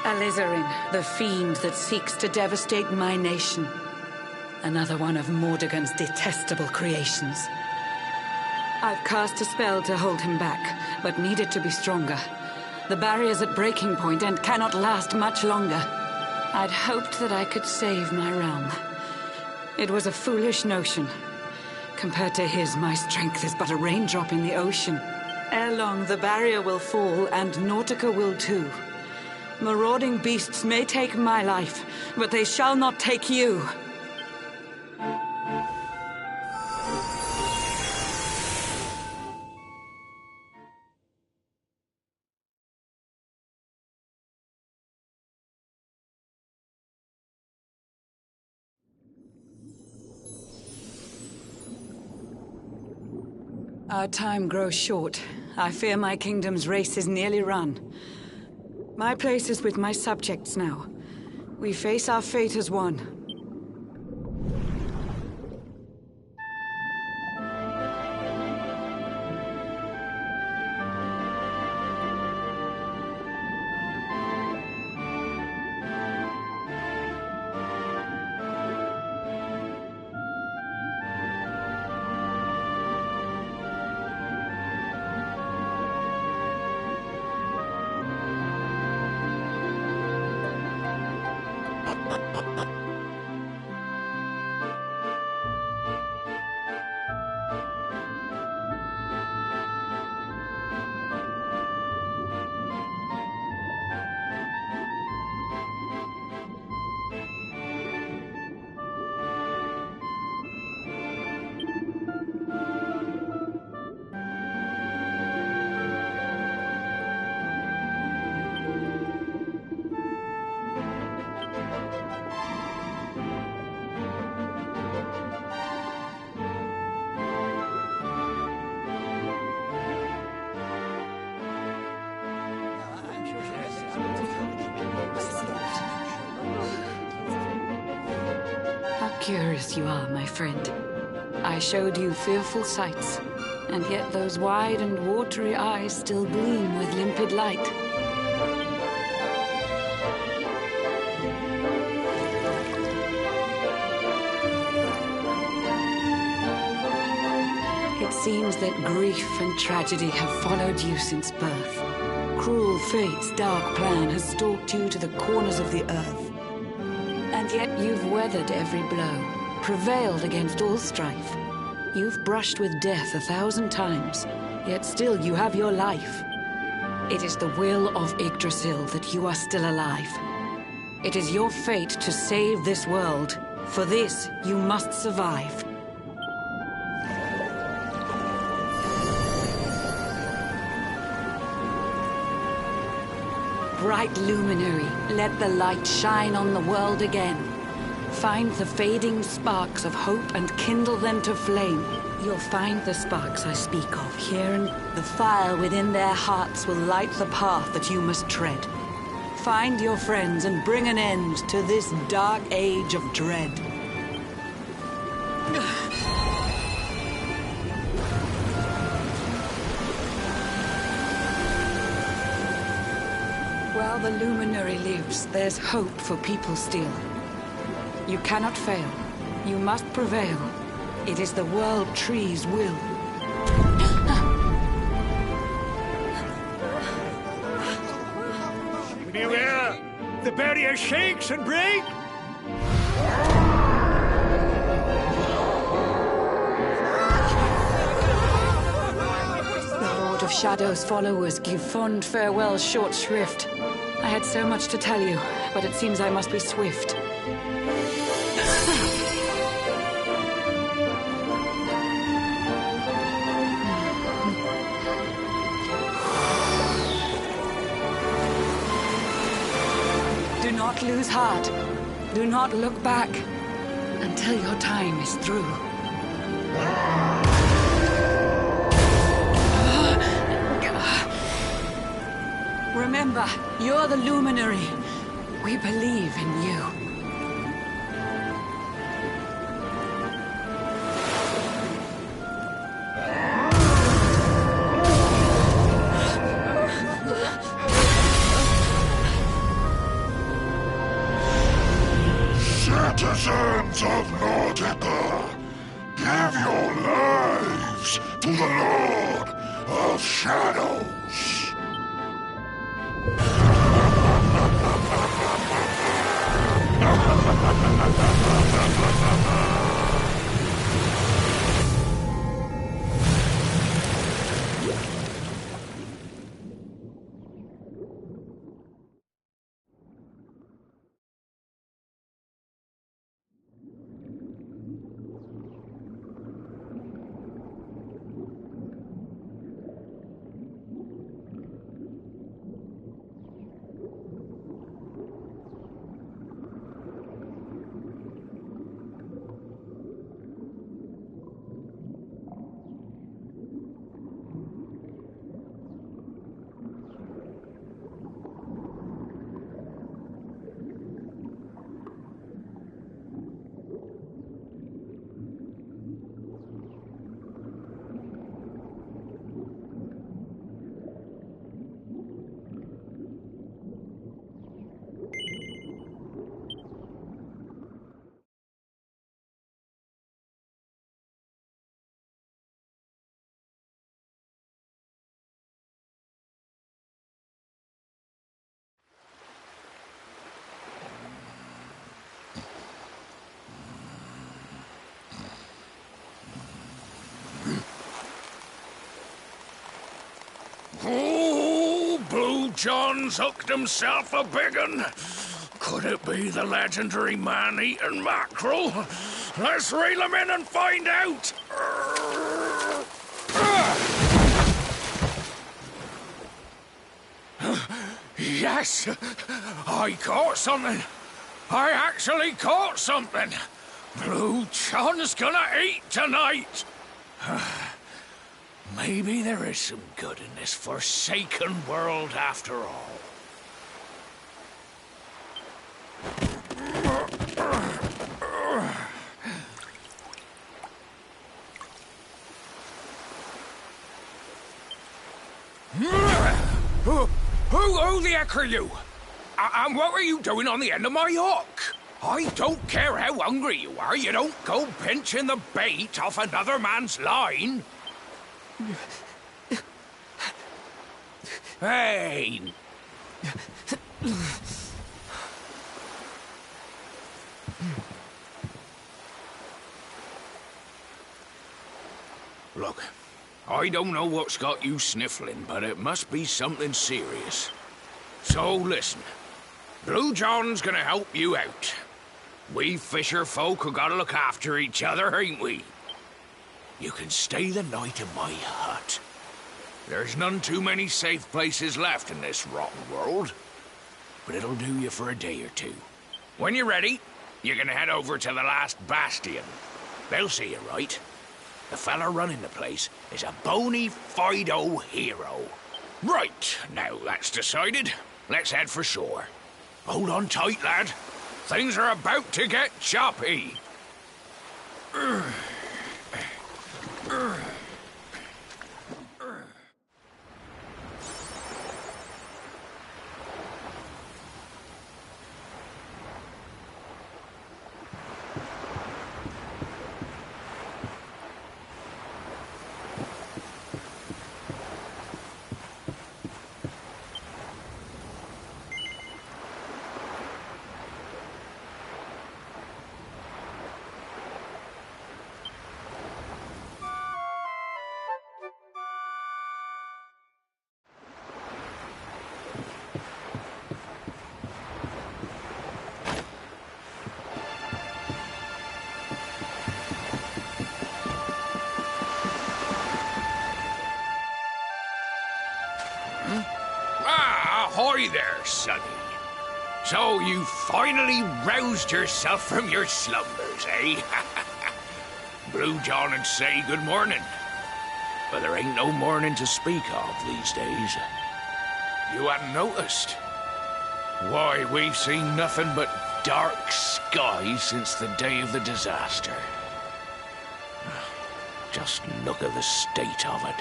Alizarin, the fiend that seeks to devastate my nation. Another one of Mordegon's detestable creations. I've cast a spell to hold him back, but need it to be stronger. The barrier's at breaking point and cannot last much longer. I'd hoped that I could save my realm. It was a foolish notion. Compared to his, my strength is but a raindrop in the ocean. Ere long, the barrier will fall, and Nautica will too. Marauding beasts may take my life, but they shall not take you. Our time grows short. I fear my kingdom's race is nearly run. My place is with my subjects now. We face our fate as one. Curious you are, my friend. I showed you fearful sights, and yet those wide and watery eyes still gleam with limpid light. It seems that grief and tragedy have followed you since birth. Cruel fate's dark plan has stalked you to the corners of the earth. And yet you've weathered every blow, prevailed against all strife. You've brushed with death 1,000 times, yet still you have your life. It is the will of Yggdrasil that you are still alive. It is your fate to save this world. For this, you must survive. Bright luminary, let the light shine on the world again. Find the fading sparks of hope and kindle them to flame. You'll find the sparks I speak of here, and the fire within their hearts will light the path that you must tread. Find your friends and bring an end to this dark age of dread. While the luminary lives, there's hope for people still. You cannot fail. You must prevail. It is the World Tree's will. Beware! The barrier shakes and breaks! The Lord of Shadow's followers give fond farewell short shrift. I had so much to tell you, but it seems I must be swift. not lose heart. Do not look back until your time is through. Remember, you're the Luminary. We believe in you. Citizens of Nordica, give your lives to the Lord of Shadows. Oh, Blue John's hooked himself a big un. Could it be the legendary man-eating mackerel? Let's reel him in and find out. Yes, I caught something. I actually caught something. Blue John's gonna eat tonight. Maybe there is some good in this forsaken world after all. Who the heck are you? And what were you doing on the end of my hook? I don't care how hungry you are, you don't go pinching the bait off another man's line. Hey! Look, I don't know what's got you sniffling, but it must be something serious. So listen, Blue John's gonna help you out. We fisher folk have gotta look after each other, ain't we? You can stay the night in my hut. There's none too many safe places left in this rotten world. But it'll do you for a day or two. When you're ready, you can head over to the last bastion. They'll see you right. The fella running the place is a bona fide hero. Right, now that's decided. Let's head for shore. Hold on tight, lad. Things are about to get choppy. Ahoy there, sonny. So you finally roused yourself from your slumbers, eh? Blue John and say good morning. But there ain't no morning to speak of these days. You hadn't noticed? Why, we've seen nothing but dark skies since the day of the disaster. Just look at the state of it.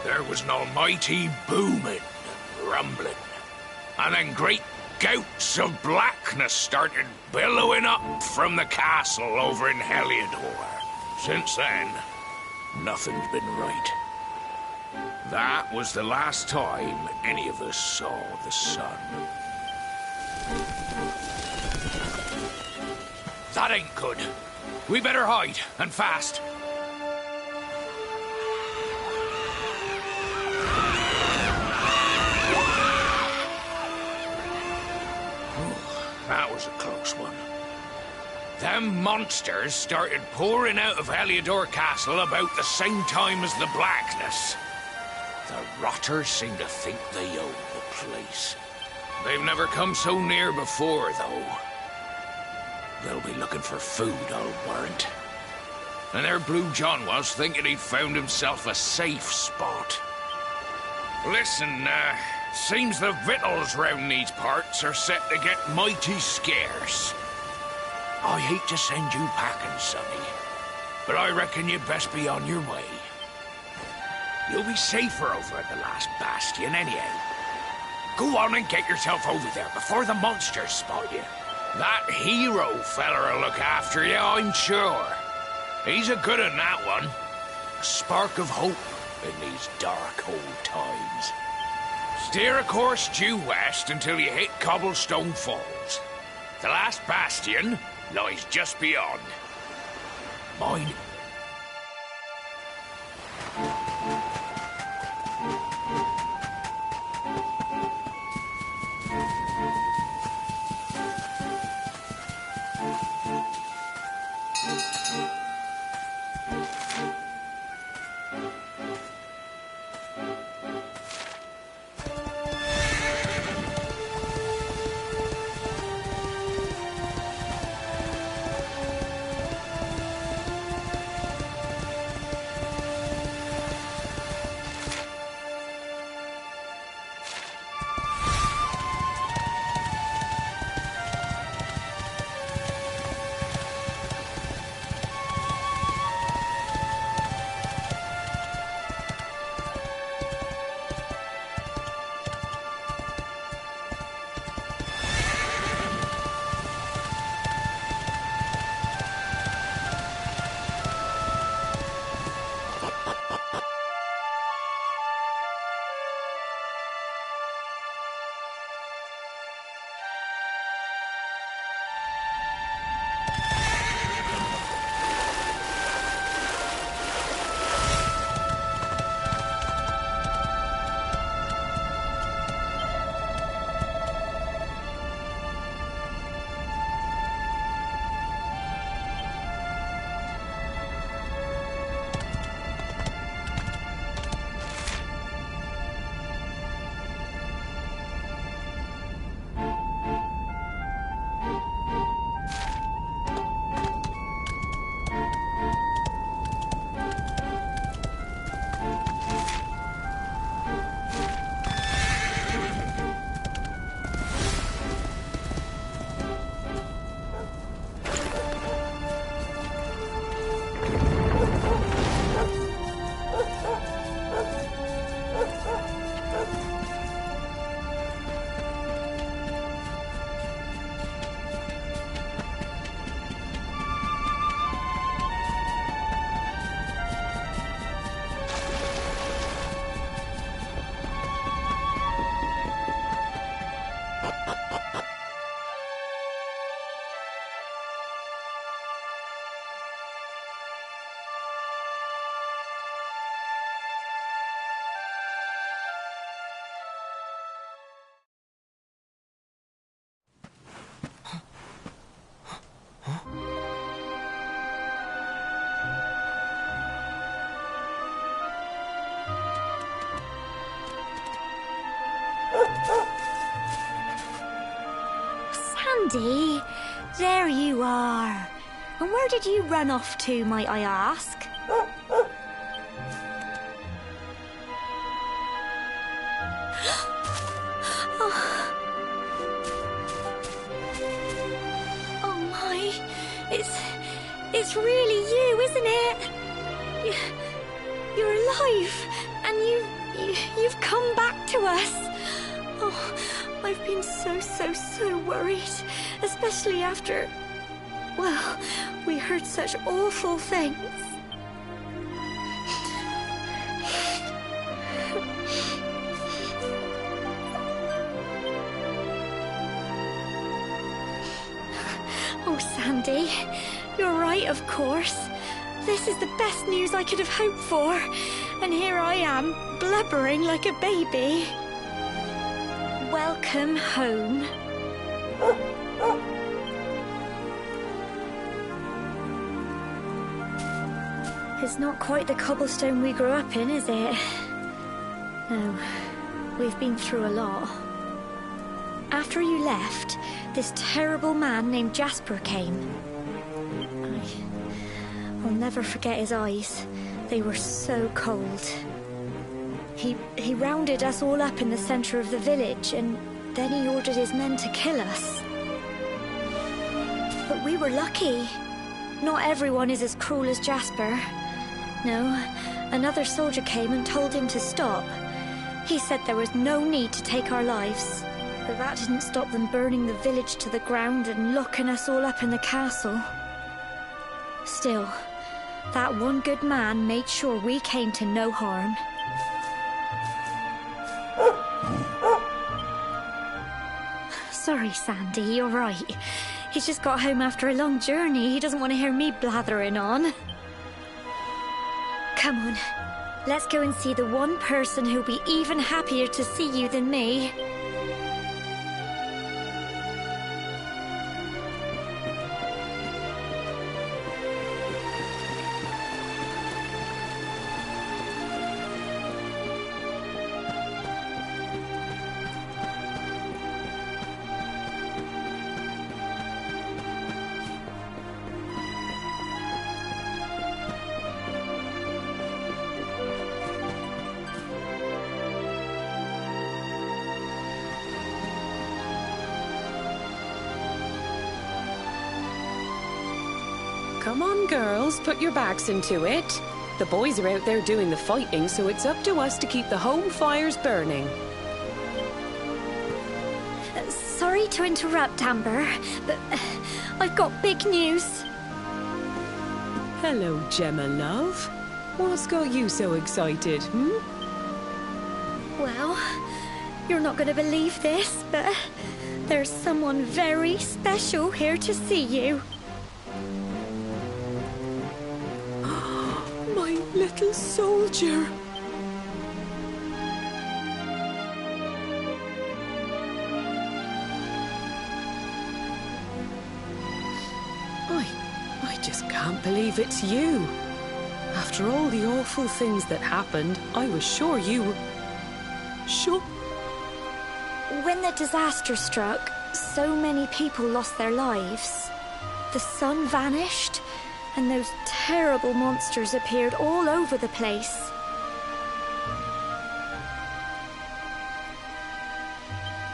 There was an almighty booming and rumbling, and then great gouts of blackness started billowing up from the castle over in Heliodor. Since then, nothing's been right. That was the last time any of us saw the sun. That ain't good. We better hide, and fast. That was a close one. Them monsters started pouring out of Heliodor Castle about the same time as the blackness. The rotters seem to think they own the place. They've never come so near before, though. They'll be looking for food, I'll warrant. And there Blue John was, thinking he'd found himself a safe spot. Listen, seems the victuals round these parts are set to get mighty scarce. I hate to send you packing, Sonny, but I reckon you'd best be on your way. You'll be safer over at the last bastion anyhow. Go on and get yourself over there before the monsters spot you. That hero feller'll look after you, I'm sure. He's a good un, that one. A spark of hope in these dark old times. Steer a course due west until you hit Cobblestone Falls. The last bastion lies just beyond. Mind. Sandy, there you are. And where did you run off to, might I ask? Oh my, it's really you, isn't it? You're alive, and you've come back to us. Oh, I've been so worried, especially after, well, we heard such awful things. Oh, Sandy, you're right, of course. This is the best news I could have hoped for. And here I am, blubbering like a baby. Welcome home. It's not quite the cobblestone we grew up in, is it? No, we've been through a lot. After you left, this terrible man named Jasper came. I'll never forget his eyes. They were so cold. He rounded us all up in the center of the village, and then he ordered his men to kill us. But we were lucky. Not everyone is as cruel as Jasper. No, another soldier came and told him to stop. He said there was no need to take our lives. But that didn't stop them burning the village to the ground and locking us all up in the castle. Still, that one good man made sure we came to no harm. Sorry, Sandy, you're right. He's just got home after a long journey. He doesn't want to hear me blathering on. Come on, let's go and see the one person who'll be even happier to see you than me. Come on, girls, put your backs into it. The boys are out there doing the fighting, so it's up to us to keep the home fires burning. Sorry to interrupt, Amber, but I've got big news. Hello, Gemma, love. What's got you so excited, Well, you're not going to believe this, but there's someone very special here to see you. My little soldier. I just can't believe it's you. After all the awful things that happened, I was sure you... Sure? When the disaster struck, so many people lost their lives. The sun vanished, and those terrible monsters appeared all over the place.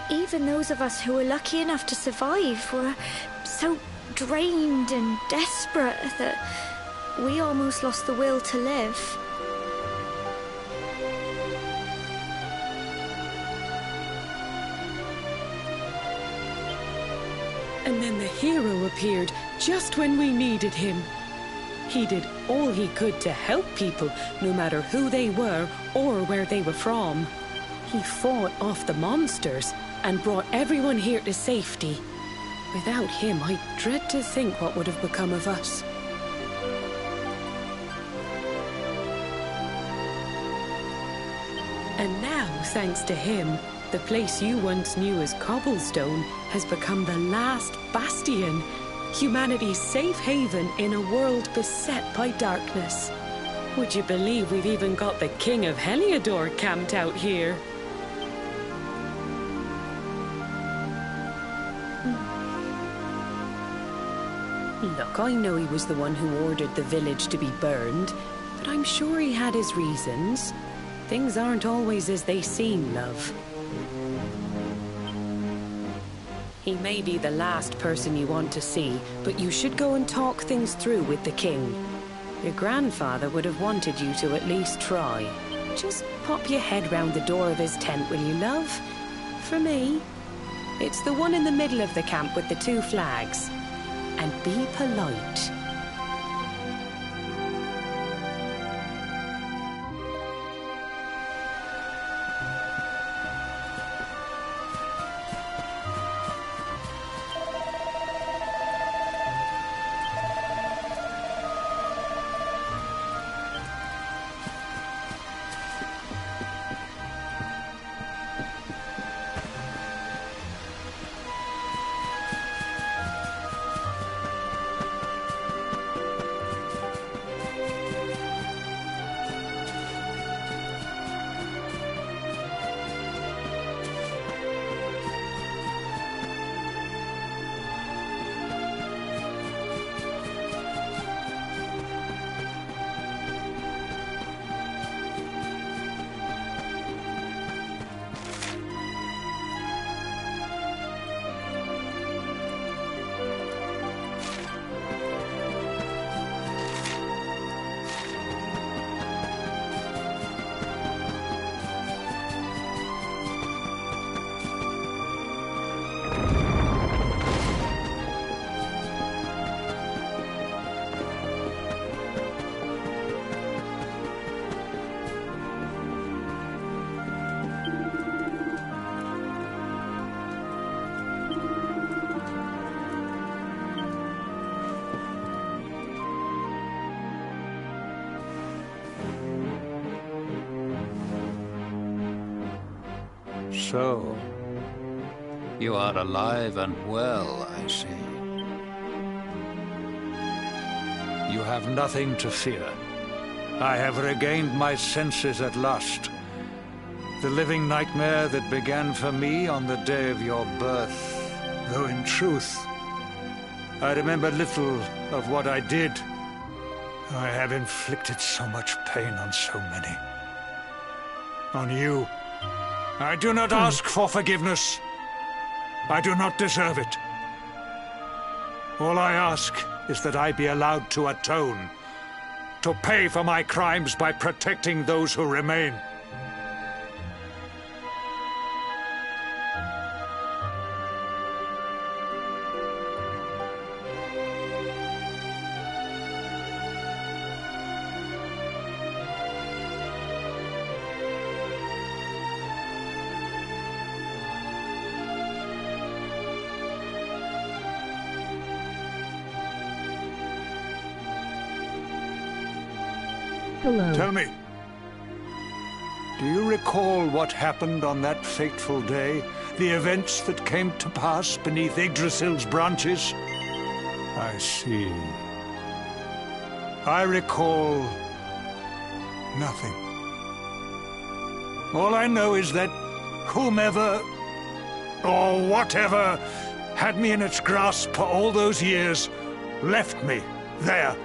Even those of us who were lucky enough to survive were so drained and desperate that we almost lost the will to live. And then the hero appeared just when we needed him. He did all he could to help people, no matter who they were or where they were from. He fought off the monsters and brought everyone here to safety. Without him, I dread to think what would have become of us. And now, thanks to him, the place you once knew as Cobblestone has become the last bastion, humanity's safe haven in a world beset by darkness. Would you believe we've even got the King of Heliodor camped out here? Look, I know he was the one who ordered the village to be burned, but I'm sure he had his reasons. Things aren't always as they seem, love. He may be the last person you want to see, but you should go and talk things through with the king. Your grandfather would have wanted you to at least try. Just pop your head round the door of his tent, will you, love? For me. It's the one in the middle of the camp with the 2 flags. And be polite. So, you are alive and well, I see. you have nothing to fear. I have regained my senses at last. The living nightmare that began for me on the day of your birth, though in truth, I remember little of what I did. I have inflicted so much pain on so many. On you. I do not ask for forgiveness. I do not deserve it. All I ask is that I be allowed to atone, to pay for my crimes by protecting those who remain. Hello. Tell me, do you recall what happened on that fateful day? The events that came to pass beneath Yggdrasil's branches? I see. I recall nothing. All I know is that whomever or whatever had me in its grasp for all those years left me there.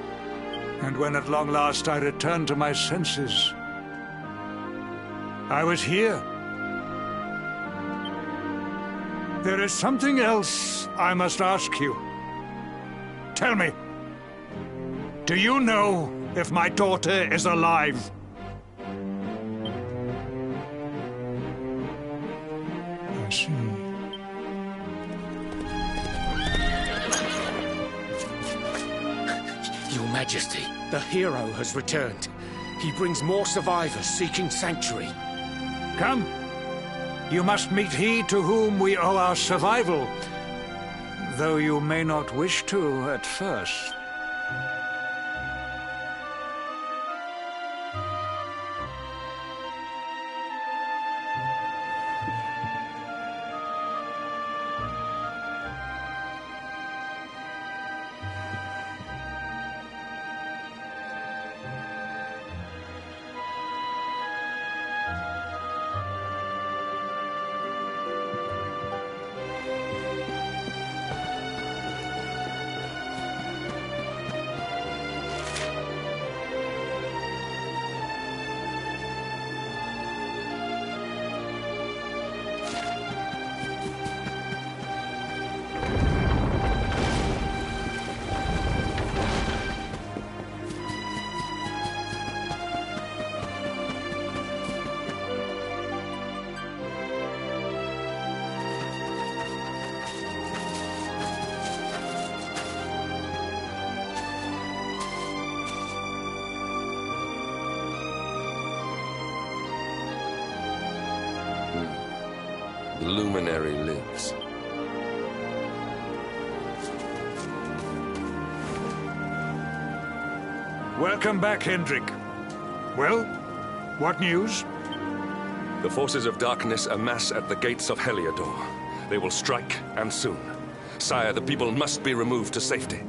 And when at long last I returned to my senses, I was here. There is something else I must ask you. Tell me, do you know if my daughter is alive? I see. Your Majesty, the hero has returned. He brings more survivors seeking sanctuary. Come. You must meet he to whom we owe our survival, though you may not wish to at first. luminary lives. Welcome back, Hendrik. Well, what news? The forces of darkness amass at the gates of Heliodor. They will strike, and soon. Sire, the people must be removed to safety.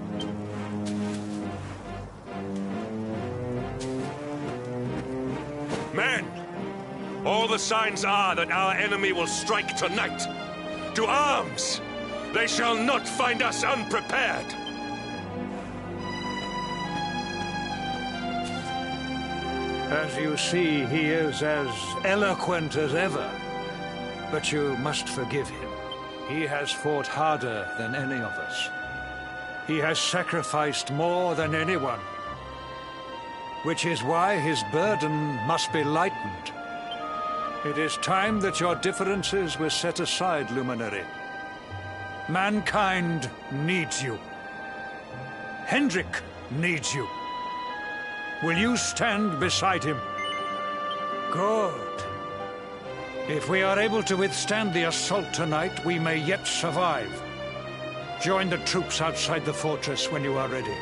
Men! All the signs are that our enemy will strike tonight. To arms! They shall not find us unprepared! As you see, he is as eloquent as ever. But you must forgive him. He has fought harder than any of us. He has sacrificed more than anyone. Which is why his burden must be lightened. It is time that your differences were set aside, Luminary. Mankind needs you. Hendrik needs you. Will you stand beside him? Good. If we are able to withstand the assault tonight, we may yet survive. Join the troops outside the fortress when you are ready.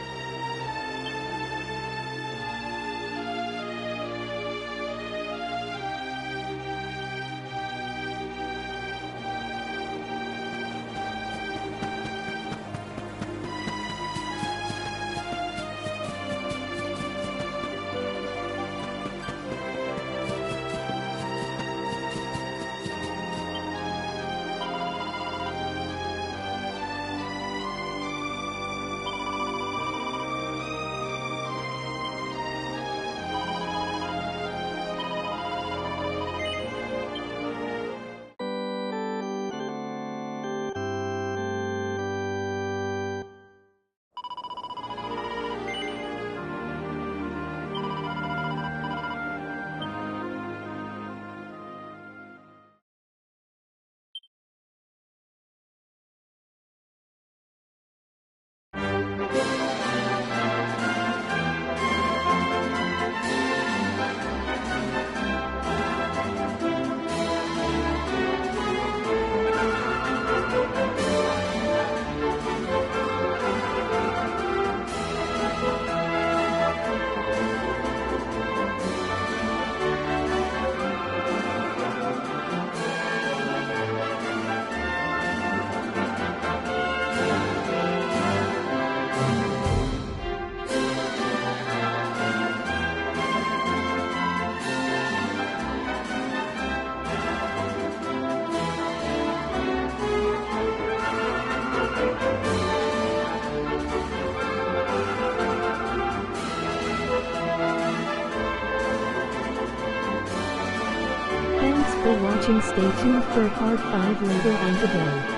Thanks for watching. Stay tuned for part 5 later on today.